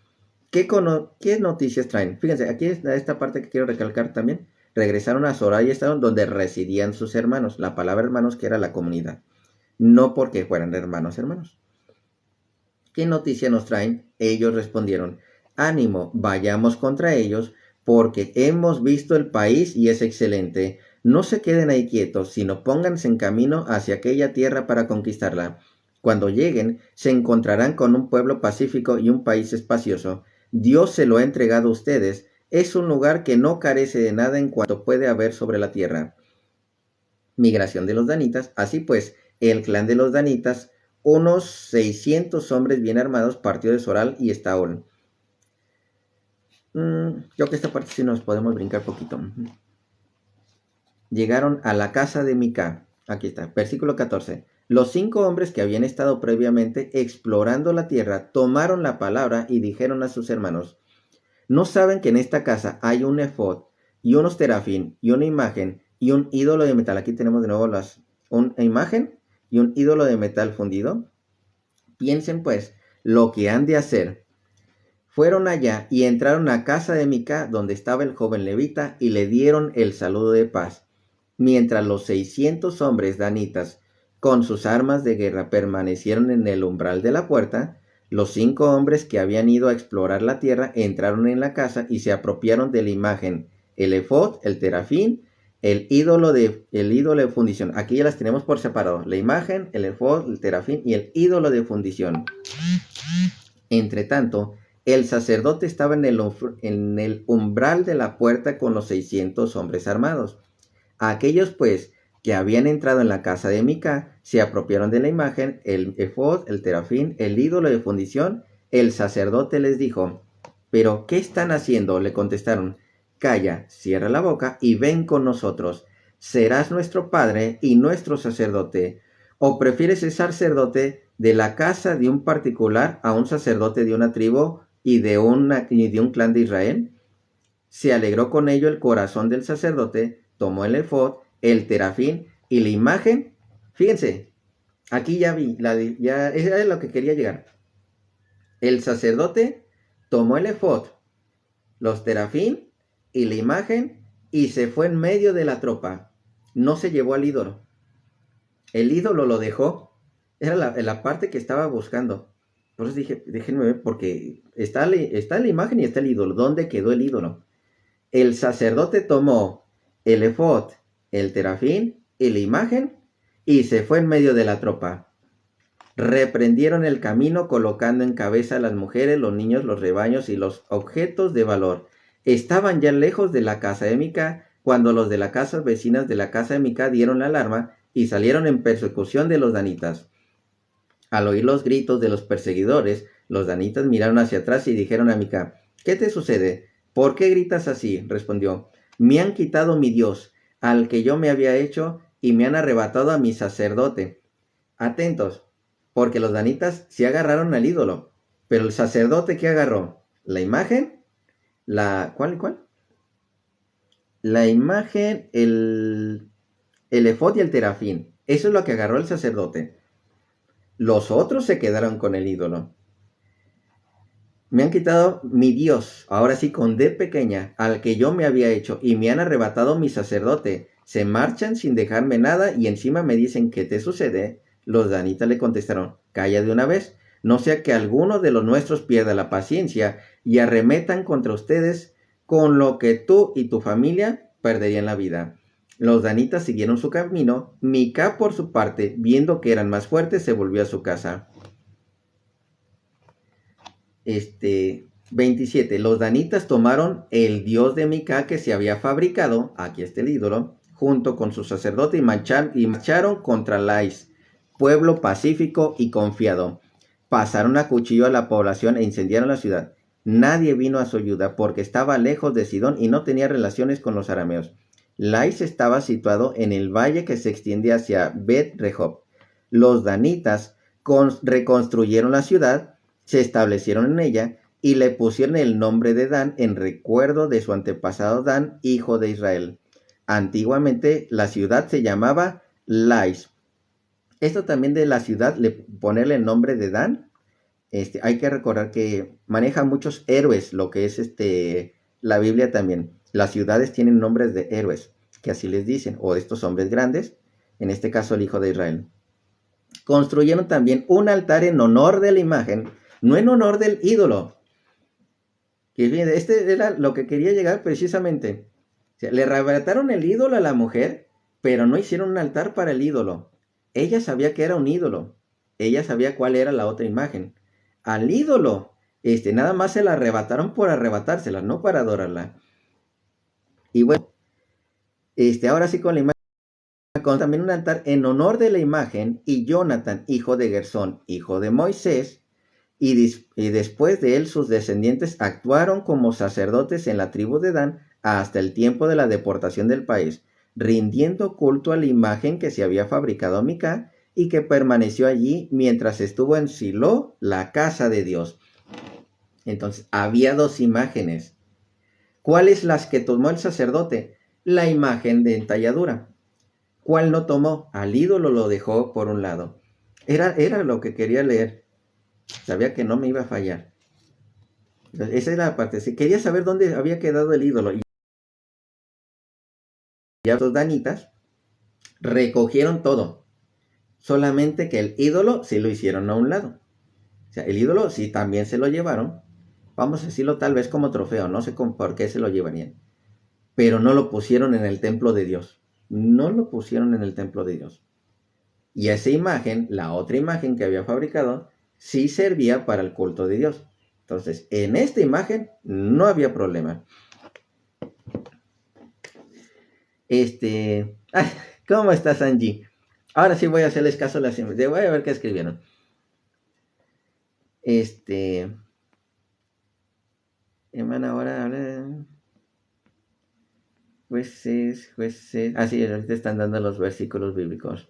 ¿qué noticias traen? Fíjense, aquí está esta parte que quiero recalcar también. Regresaron a Zorá y Estaol, donde residían sus hermanos. La palabra hermanos que era la comunidad. No porque fueran hermanos. ¿Qué noticia nos traen? Ellos respondieron, ánimo, vayamos contra ellos, porque hemos visto el país y es excelente. No se queden ahí quietos, sino pónganse en camino hacia aquella tierra para conquistarla. Cuando lleguen, se encontrarán con un pueblo pacífico y un país espacioso. Dios se lo ha entregado a ustedes. Es un lugar que no carece de nada en cuanto puede haber sobre la tierra. Migración de los danitas. Así pues, el clan de los danitas, unos 600 hombres bien armados, partió de Soral y Estaol. Creo que esta parte sí nos podemos brincar poquito. Llegaron a la casa de Mica. Aquí está, versículo 14. Los 5 hombres que habían estado previamente explorando la tierra tomaron la palabra y dijeron a sus hermanos, ¿no saben que en esta casa hay un efod y unos terafín y una imagen y un ídolo de metal? Aquí tenemos de nuevo una imagen y un ídolo de metal fundido. Piensen pues lo que han de hacer. Fueron allá y entraron a casa de Mica, donde estaba el joven levita, y le dieron el saludo de paz. Mientras los 600 hombres danitas con sus armas de guerra permanecieron en el umbral de la puerta, Los 5 hombres que habían ido a explorar la tierra entraron en la casa y se apropiaron de la imagen, el efod, el terafín, el ídolo de fundición. Aquí ya las tenemos por separado. La imagen, el efod, el terafín y el ídolo de fundición. Entre tanto, el sacerdote estaba en el umbral de la puerta con los 600 hombres armados. Aquellos, pues, que habían entrado en la casa de Mica, se apropiaron de la imagen, el efod, el terafín, el ídolo de fundición. El sacerdote les dijo: ¿pero qué están haciendo? Le contestaron: calla, cierra la boca y ven con nosotros. Serás nuestro padre y nuestro sacerdote. ¿O prefieres ser sacerdote de la casa de un particular a un sacerdote de una tribu y de un clan de Israel? Se alegró con ello el corazón del sacerdote, tomó el efod, el terafín y la imagen. Fíjense, aquí ya vi, ya era lo que quería llegar. El sacerdote tomó el efod, los terafín y la imagen y se fue en medio de la tropa. No se llevó al ídolo. El ídolo lo dejó. Era la parte que estaba buscando. Por eso dije, déjenme ver, porque está la imagen y está el ídolo. ¿Dónde quedó el ídolo? El sacerdote tomó el efod, el terafín y la imagen y se fue en medio de la tropa. Reprendieron el camino colocando en cabeza a las mujeres, los niños, los rebaños y los objetos de valor. Estaban ya lejos de la casa de Mica cuando los de las casas vecinas de la casa de Mica dieron la alarma y salieron en persecución de los danitas. Al oír los gritos de los perseguidores, los danitas miraron hacia atrás y dijeron a Mica: ¿qué te sucede? ¿Por qué gritas así? Respondió: me han quitado mi Dios, al que yo me había hecho, y me han arrebatado a mi sacerdote. Atentos, porque los danitas sí agarraron al ídolo, pero el sacerdote, ¿qué agarró? La imagen, ¿cuál? La imagen, el efod y el terafín. Eso es lo que agarró el sacerdote. Los otros se quedaron con el ídolo. Me han quitado mi Dios, ahora sí con D pequeña, al que yo me había hecho, y me han arrebatado mi sacerdote. Se marchan sin dejarme nada y encima me dicen: ¿qué te sucede? Los danitas le contestaron: calla de una vez, no sea que alguno de los nuestros pierda la paciencia y arremetan contra ustedes, con lo que tú y tu familia perderían la vida. Los danitas siguieron su camino. Mica, por su parte, viendo que eran más fuertes, se volvió a su casa. 27. Los danitas tomaron el dios de Mica que se había fabricado, aquí está el ídolo, junto con su sacerdote y marcharon contra Lais, pueblo pacífico y confiado. Pasaron a cuchillo a la población e incendiaron la ciudad. Nadie vino a su ayuda porque estaba lejos de Sidón y no tenía relaciones con los arameos. Lais estaba situado en el valle que se extiende hacia Bet Rehob. Los danitas reconstruyeron la ciudad, se establecieron en ella y le pusieron el nombre de Dan en recuerdo de su antepasado Dan, hijo de Israel. Antiguamente la ciudad se llamaba Lais. Esto también de la ciudad, ponerle el nombre de Dan, hay que recordar que maneja muchos héroes, lo que es la Biblia también. Las ciudades tienen nombres de héroes, que así les dicen, o de estos hombres grandes, en este caso el hijo de Israel. Construyeron también un altar en honor de la imagen, no en honor del ídolo. Que bien, era lo que quería llegar precisamente. O sea, le arrebataron el ídolo a la mujer, pero no hicieron un altar para el ídolo. Ella sabía que era un ídolo. Ella sabía cuál era la otra imagen. Al ídolo, nada más se la arrebataron por arrebatársela, no para adorarla. Y bueno, ahora sí con la imagen, con también un altar en honor de la imagen, y Jonathan, hijo de Gersón, hijo de Moisés, y después de él sus descendientes actuaron como sacerdotes en la tribu de Dan hasta el tiempo de la deportación del país, rindiendo culto a la imagen que se había fabricado Mica y que permaneció allí mientras estuvo en Silo, la casa de Dios. Entonces, había 2 imágenes. ¿Cuáles las que tomó el sacerdote? La imagen de entalladura. ¿Cuál no tomó? Al ídolo lo dejó por un lado. Era lo que quería leer. Sabía que no me iba a fallar. Esa era la parte. Si quería saber dónde había quedado el ídolo. Y ya los danitas recogieron todo. Solamente que el ídolo sí lo hicieron a un lado. O sea, el ídolo sí también se lo llevaron. Vamos a decirlo tal vez como trofeo, no sé por qué se lo llevarían. Pero no lo pusieron en el templo de Dios. No lo pusieron en el templo de Dios. Y esa imagen, la otra imagen que había fabricado, sí servía para el culto de Dios. Entonces, en esta imagen no había problema. ¿Cómo estás, Angie? Ahora sí voy a hacerles caso a las imágenes. Voy a ver qué escribieron. Hermana, ahora. Jueces. Sí, ahorita están dando los versículos bíblicos.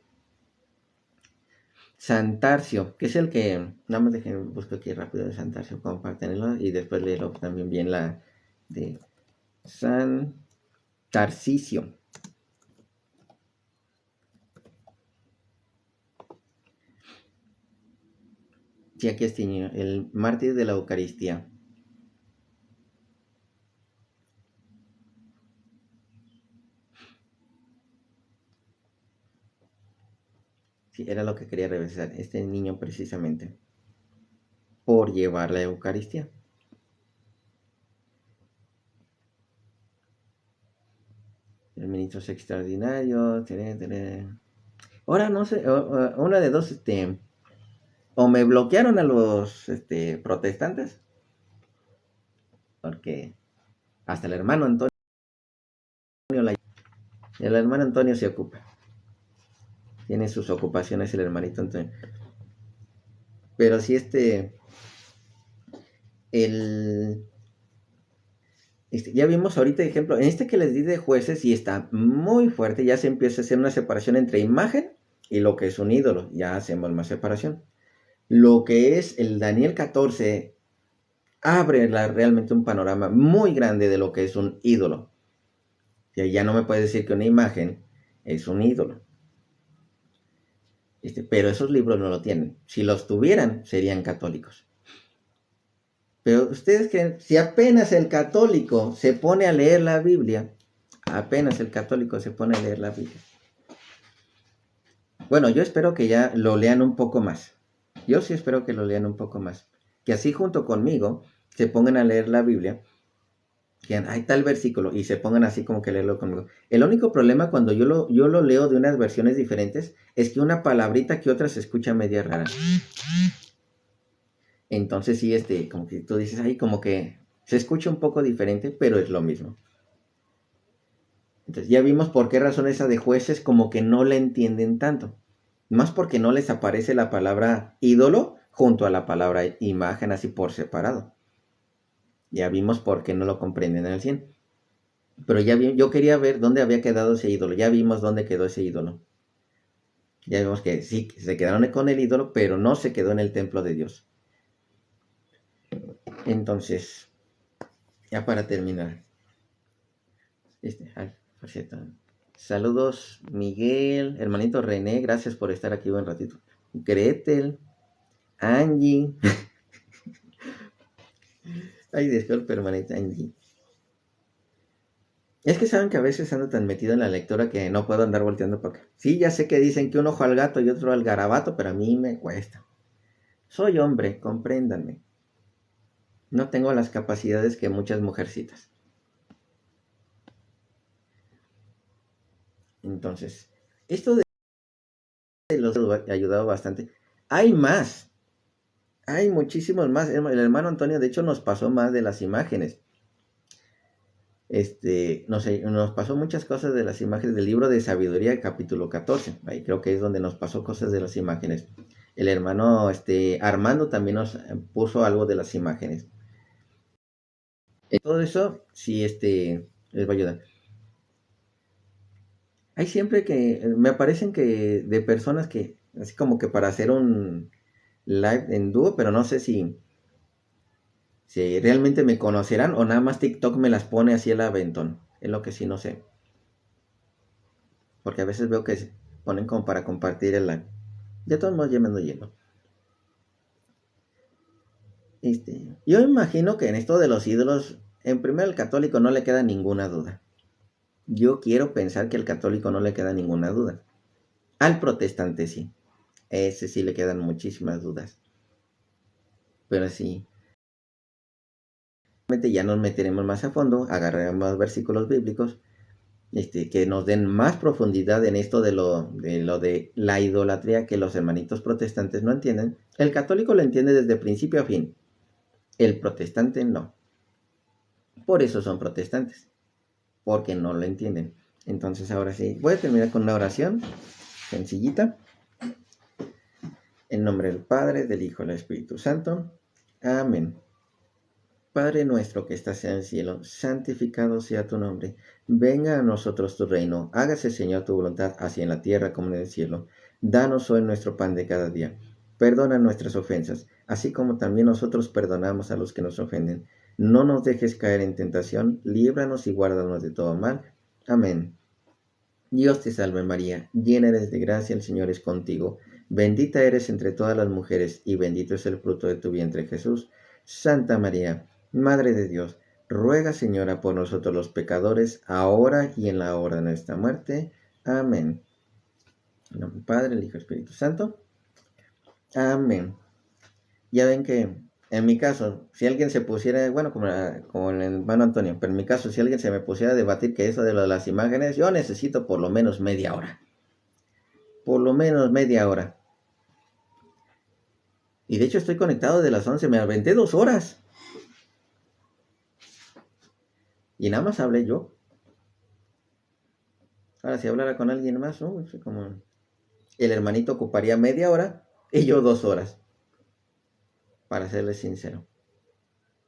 Santarcio, que es el que, nada más déjenme busco aquí rápido de Santarcio, compártenlo y después leerlo también bien la de San Tarcisio. Sí, aquí está el mártir de la Eucaristía. Sí, era lo que quería revisar, este niño precisamente, por llevar la Eucaristía. Los ministros extraordinarios. Ahora no sé, una de dos, o me bloquearon a los protestantes, porque hasta el hermano Antonio, el hermano Antonio se ocupa. Tiene sus ocupaciones el hermanito Antonio. Pero sí ya vimos ahorita ejemplo, en este que les di de jueces y está muy fuerte, ya se empieza a hacer una separación entre imagen y lo que es un ídolo, ya hacemos más separación. Lo que es el Daniel 14 abre realmente un panorama muy grande de lo que es un ídolo. Ya no me puedes decir que una imagen es un ídolo. Pero esos libros no lo tienen. Si los tuvieran, serían católicos. Pero ustedes creen, si apenas el católico se pone a leer la Biblia, Bueno, yo espero que ya lo lean un poco más. Yo sí espero que lo lean un poco más. Que así junto conmigo se pongan a leer la Biblia. Que hay tal versículo y se pongan así como que leerlo conmigo. El único problema cuando yo lo leo de unas versiones diferentes es que una palabrita que otra se escucha media rara. Entonces sí, como que tú dices ahí como que se escucha un poco diferente, pero es lo mismo. Entonces ya vimos por qué razón esa de jueces como que no la entienden tanto. Más porque no les aparece la palabra ídolo junto a la palabra imagen así por separado. Ya vimos por qué no lo comprenden al 100. Pero yo quería ver dónde había quedado ese ídolo. Ya vimos dónde quedó ese ídolo. Ya vimos que sí, se quedaron con el ídolo, pero no se quedó en el templo de Dios. Entonces, ya para terminar. Por cierto. Saludos, Miguel, hermanito René, gracias por estar aquí un ratito. Gretel, Angie. Ay, disculpe, hermanita Angie. Es que saben que a veces ando tan metido en la lectura que no puedo andar volteando para acá. Sí, ya sé que dicen que un ojo al gato y otro al garabato, pero a mí me cuesta. Soy hombre, compréndanme. No tengo las capacidades que muchas mujercitas. Entonces, esto de los ha ayudado bastante. Hay más. Hay muchísimos más. El hermano Antonio, de hecho, nos pasó más de las imágenes. Nos pasó muchas cosas de las imágenes del libro de sabiduría, capítulo 14. Ahí creo que es donde nos pasó cosas de las imágenes. El hermano Armando también nos puso algo de las imágenes. Todo eso sí les va a ayudar. Hay siempre que me aparecen que de personas que así como que para hacer un live en dúo, pero no sé si realmente me conocerán o nada más TikTok me las pone así el aventón. Es lo que sí no sé. Porque a veces veo que se ponen como para compartir el live. De todos modos ya me ando yendo. Yo imagino que en esto de los ídolos, en primer al católico no le queda ninguna duda. Yo quiero pensar que al católico no le queda ninguna duda. Al protestante sí. Ese sí le quedan muchísimas dudas. pero sí, ya nos meteremos más a fondo, agarraremos versículos bíblicos que nos den más profundidad en esto de la idolatría que los hermanitos protestantes no entienden. El católico lo entiende desde principio a fin, el protestante no. Por eso son protestantes, porque no lo entienden. Entonces ahora sí, voy a terminar con una oración sencillita. En nombre del Padre, del Hijo y del Espíritu Santo. Amén. Padre nuestro que estás en el cielo, santificado sea tu nombre. Venga a nosotros tu reino. Hágase, Señor, tu voluntad, así en la tierra como en el cielo. Danos hoy nuestro pan de cada día. Perdona nuestras ofensas, así como también nosotros perdonamos a los que nos ofenden. No nos dejes caer en tentación, líbranos y guárdanos de todo mal. Amén. Dios te salve María, llena eres de gracia, el Señor es contigo. Bendita eres entre todas las mujeres, y bendito es el fruto de tu vientre, Jesús. Santa María, Madre de Dios, ruega, Señora, por nosotros los pecadores, ahora y en la hora de nuestra muerte. Amén. En nombre del Padre, el Hijo y el Espíritu Santo. Amén. Ya ven que, en mi caso, si alguien se pusiera, bueno, como el hermano Antonio, pero en mi caso, si alguien se me pusiera a debatir que eso de las imágenes, yo necesito por lo menos media hora. Por lo menos media hora. Y de hecho estoy conectado de las 11, me aventé 2 horas. Y nada más hablé yo. Ahora, si hablara con alguien más, ¿no? Como el hermanito ocuparía media hora y yo 2 horas. Para serles sincero.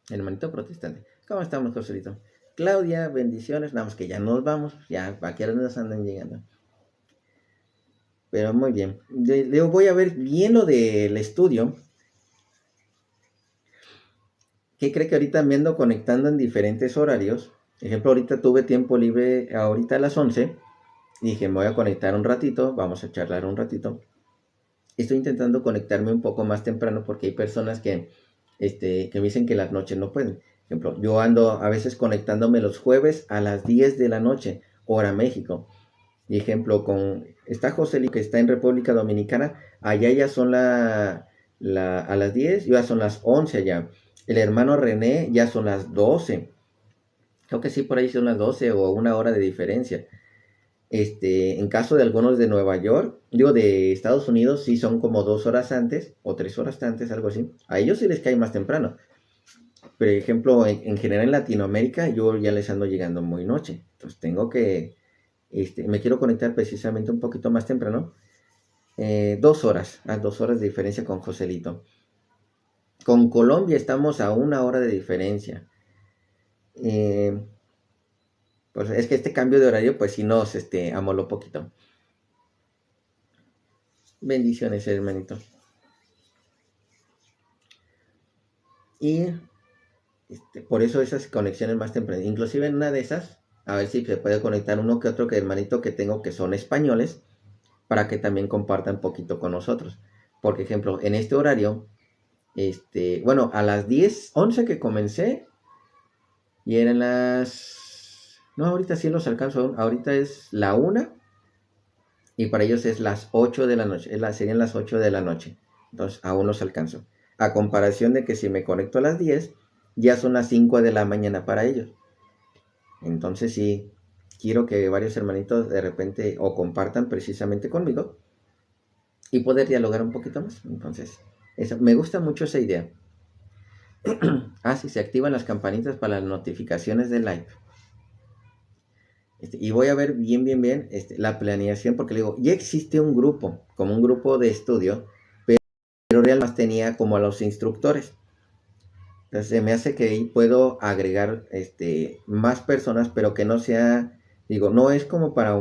El hermanito protestante. ¿Cómo estamos, Joselito? Claudia, bendiciones. Nada más que ya nos vamos. Ya, ¿a qué hora nos andan llegando? Pero muy bien. Yo voy a ver bien lo del estudio. ¿Qué cree que ahorita me ando conectando en diferentes horarios? Por ejemplo, ahorita tuve tiempo libre ahorita a las 11. Dije, me voy a conectar un ratito, vamos a charlar un ratito. Estoy intentando conectarme un poco más temprano porque hay personas que me dicen que las noches no pueden. Por ejemplo, yo ando a veces conectándome los jueves a las 10 de la noche, hora México. Y ejemplo, está José que está en República Dominicana, allá ya son a las 10, ya son las 11 allá. El hermano René ya son las 12. Creo que sí, por ahí son las 12 o una hora de diferencia. En caso de algunos de Nueva York, de Estados Unidos, sí son como 2 horas antes o 3 horas antes, algo así. A ellos sí les cae más temprano. Por ejemplo, en general en Latinoamérica, yo ya les ando llegando muy noche. Entonces tengo que, me quiero conectar precisamente un poquito más temprano. 2 horas, a 2 horas de diferencia con Joselito. Con Colombia estamos a 1 hora de diferencia. Pues es que este cambio de horario, pues sí nos amoló poquito. Bendiciones, hermanito. Y por eso esas conexiones más tempranas. Inclusive en una de esas, a ver si se puede conectar uno que otro que hermanito que tengo que son españoles, para que también compartan poquito con nosotros. Por ejemplo, en este horario, bueno, a las 10:11 que comencé, y eran no, ahorita sí los alcanzo, ahorita es la 1, y para ellos es las 8 de la noche, serían las 8 de la noche, entonces aún los alcanzo. A comparación de que si me conecto a las 10, ya son las 5 de la mañana para ellos. Entonces sí, quiero que varios hermanitos de repente o compartan precisamente conmigo y poder dialogar un poquito más. Entonces, me gusta mucho esa idea. Sí, se activan las campanitas para las notificaciones del live. Y voy a ver bien la planeación, porque le digo, ya existe un grupo, como un grupo de estudio, pero realmente tenía como a los instructores. Entonces se me hace que ahí puedo agregar más personas, pero que no sea, digo, no es como para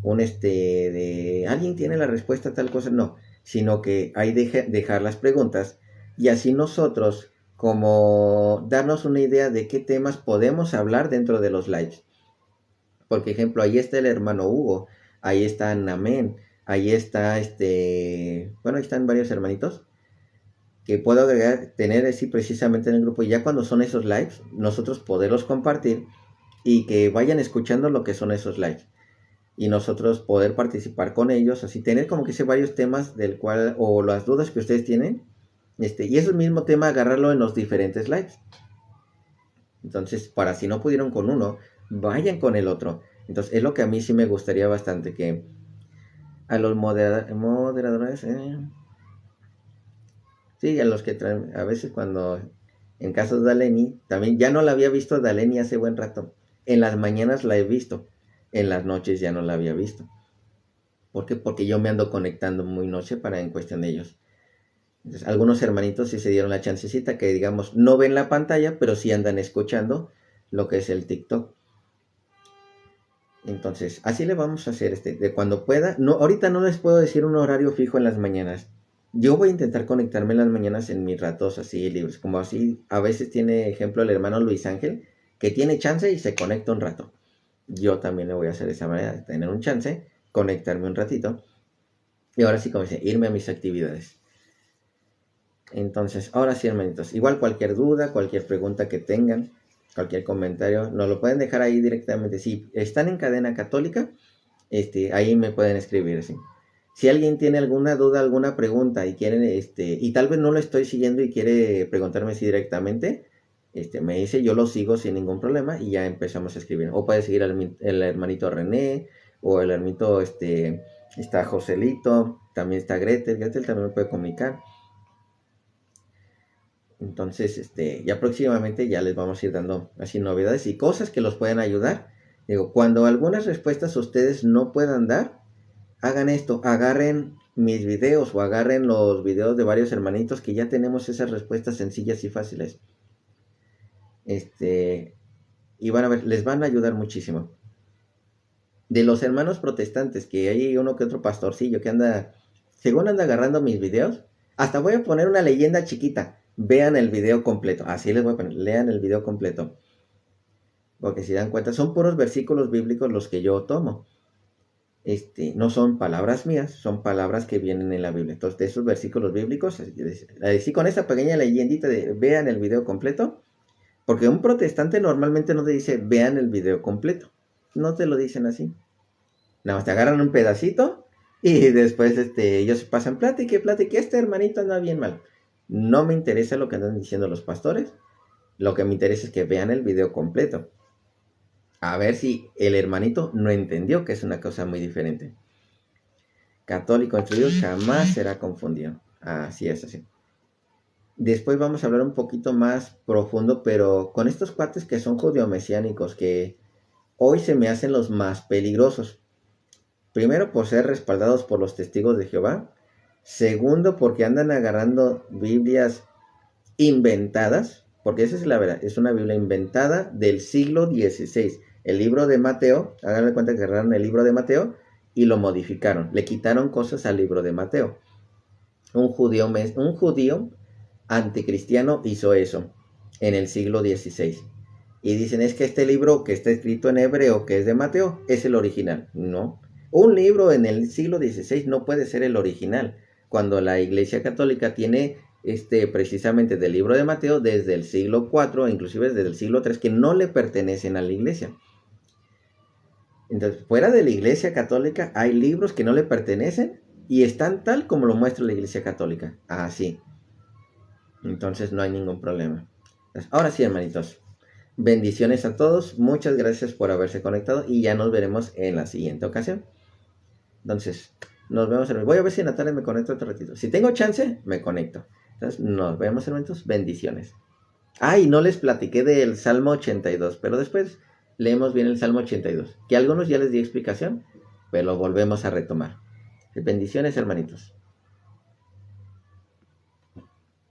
de alguien tiene la respuesta a tal cosa, no, sino que hay dejar las preguntas y así nosotros como darnos una idea de qué temas podemos hablar dentro de los lives. Por ejemplo, ahí está el hermano Hugo, ahí está Namen, ahí está bueno, ahí están varios hermanitos que puedo agregar, tener así precisamente en el grupo, y ya cuando son esos lives, nosotros poderlos compartir y que vayan escuchando lo que son esos lives. Y nosotros poder participar con ellos, así tener como que varios temas del cual, o las dudas que ustedes tienen, Y es el mismo tema agarrarlo en los diferentes lives. Entonces, para si no pudieron con uno, vayan con el otro. Entonces, es lo que a mí sí me gustaría bastante, que a los moderadores, sí, a los que traen, a veces cuando, en caso de Daleni, también ya no la había visto Daleni hace buen rato. En las mañanas la he visto, en las noches ya no la había visto. ¿Por qué? Porque yo me ando conectando muy noche para en cuestión de ellos. Entonces, algunos hermanitos sí se dieron la chancecita que, digamos, no ven la pantalla, pero sí andan escuchando lo que es el TikTok. Entonces, así le vamos a hacer de cuando pueda. No, ahorita no les puedo decir un horario fijo en las mañanas. Yo voy a intentar conectarme en las mañanas en mis ratos así libres, como así a veces tiene ejemplo el hermano Luis Ángel, que tiene chance y se conecta un rato. Yo también le voy a hacer de esa manera, tener un chance, conectarme un ratito y ahora sí, como dice, irme a mis actividades. Entonces, ahora sí, hermanitos, igual cualquier duda, cualquier pregunta que tengan, cualquier comentario, nos lo pueden dejar ahí directamente. Si están en cadena católica, ahí me pueden escribir, ¿sí? Si alguien tiene alguna duda, alguna pregunta y quieren, y tal vez no lo estoy siguiendo y quiere preguntarme así directamente, me dice, yo lo sigo sin ningún problema y ya empezamos a escribir. O puede seguir el hermanito René, o el hermanito, está Joselito, también está Gretel también me puede comunicar. Entonces, ya próximamente ya les vamos a ir dando así novedades y cosas que los pueden ayudar. Digo, cuando algunas respuestas ustedes no puedan dar, hagan esto, agarren mis videos o agarren los videos de varios hermanitos que ya tenemos esas respuestas sencillas y fáciles. Y van a ver, les van a ayudar muchísimo. De los hermanos protestantes, que hay uno que otro pastorcillo que anda, según anda agarrando mis videos, hasta voy a poner una leyenda chiquita. Vean el video completo. Así les voy a poner, lean el video completo. Porque si dan cuenta, son puros versículos bíblicos los que yo tomo. No son palabras mías, son palabras que vienen en la Biblia. Entonces, de esos versículos bíblicos, así con esa pequeña leyendita de vean el video completo, porque un protestante normalmente no te dice vean el video completo. No te lo dicen así. Nada más te agarran un pedacito y después ellos pasan plática y plática. Este hermanito anda bien mal. No me interesa lo que andan diciendo los pastores. Lo que me interesa es que vean el video completo. A ver si el hermanito no entendió que es una cosa muy diferente. Católico instruido jamás será confundido. Así es, así. Después vamos a hablar un poquito más profundo, pero con estos cuates que son judeomesiánicos, que hoy se me hacen los más peligrosos. Primero, por ser respaldados por los testigos de Jehová. Segundo, porque andan agarrando Biblias inventadas, porque esa es la verdad, es una Biblia inventada del siglo XVI. El libro de Mateo, háganme cuenta que agarraron el libro de Mateo y lo modificaron, le quitaron cosas al libro de Mateo. Un judío anticristiano hizo eso en el siglo XVI. Y dicen, es que este libro que está escrito en hebreo, que es de Mateo, es el original. No. Un libro en el siglo XVI no puede ser el original, cuando la Iglesia Católica tiene precisamente del libro de Mateo desde el siglo IV, inclusive desde el siglo III, que no le pertenecen a la Iglesia. Entonces, fuera de la Iglesia Católica hay libros que no le pertenecen y están tal como lo muestra la Iglesia Católica. Así. Entonces no hay ningún problema. Entonces, ahora sí, hermanitos. Bendiciones a todos. Muchas gracias por haberse conectado y ya nos veremos en la siguiente ocasión. Entonces, nos vemos. Voy a ver si en la tarde me conecto otro ratito. Si tengo chance, me conecto. Entonces, nos vemos, hermanitos. Bendiciones. Y no les platiqué del Salmo 82, pero después leemos bien el Salmo 82, que a algunos ya les di explicación, pero lo volvemos a retomar. Bendiciones, hermanitos.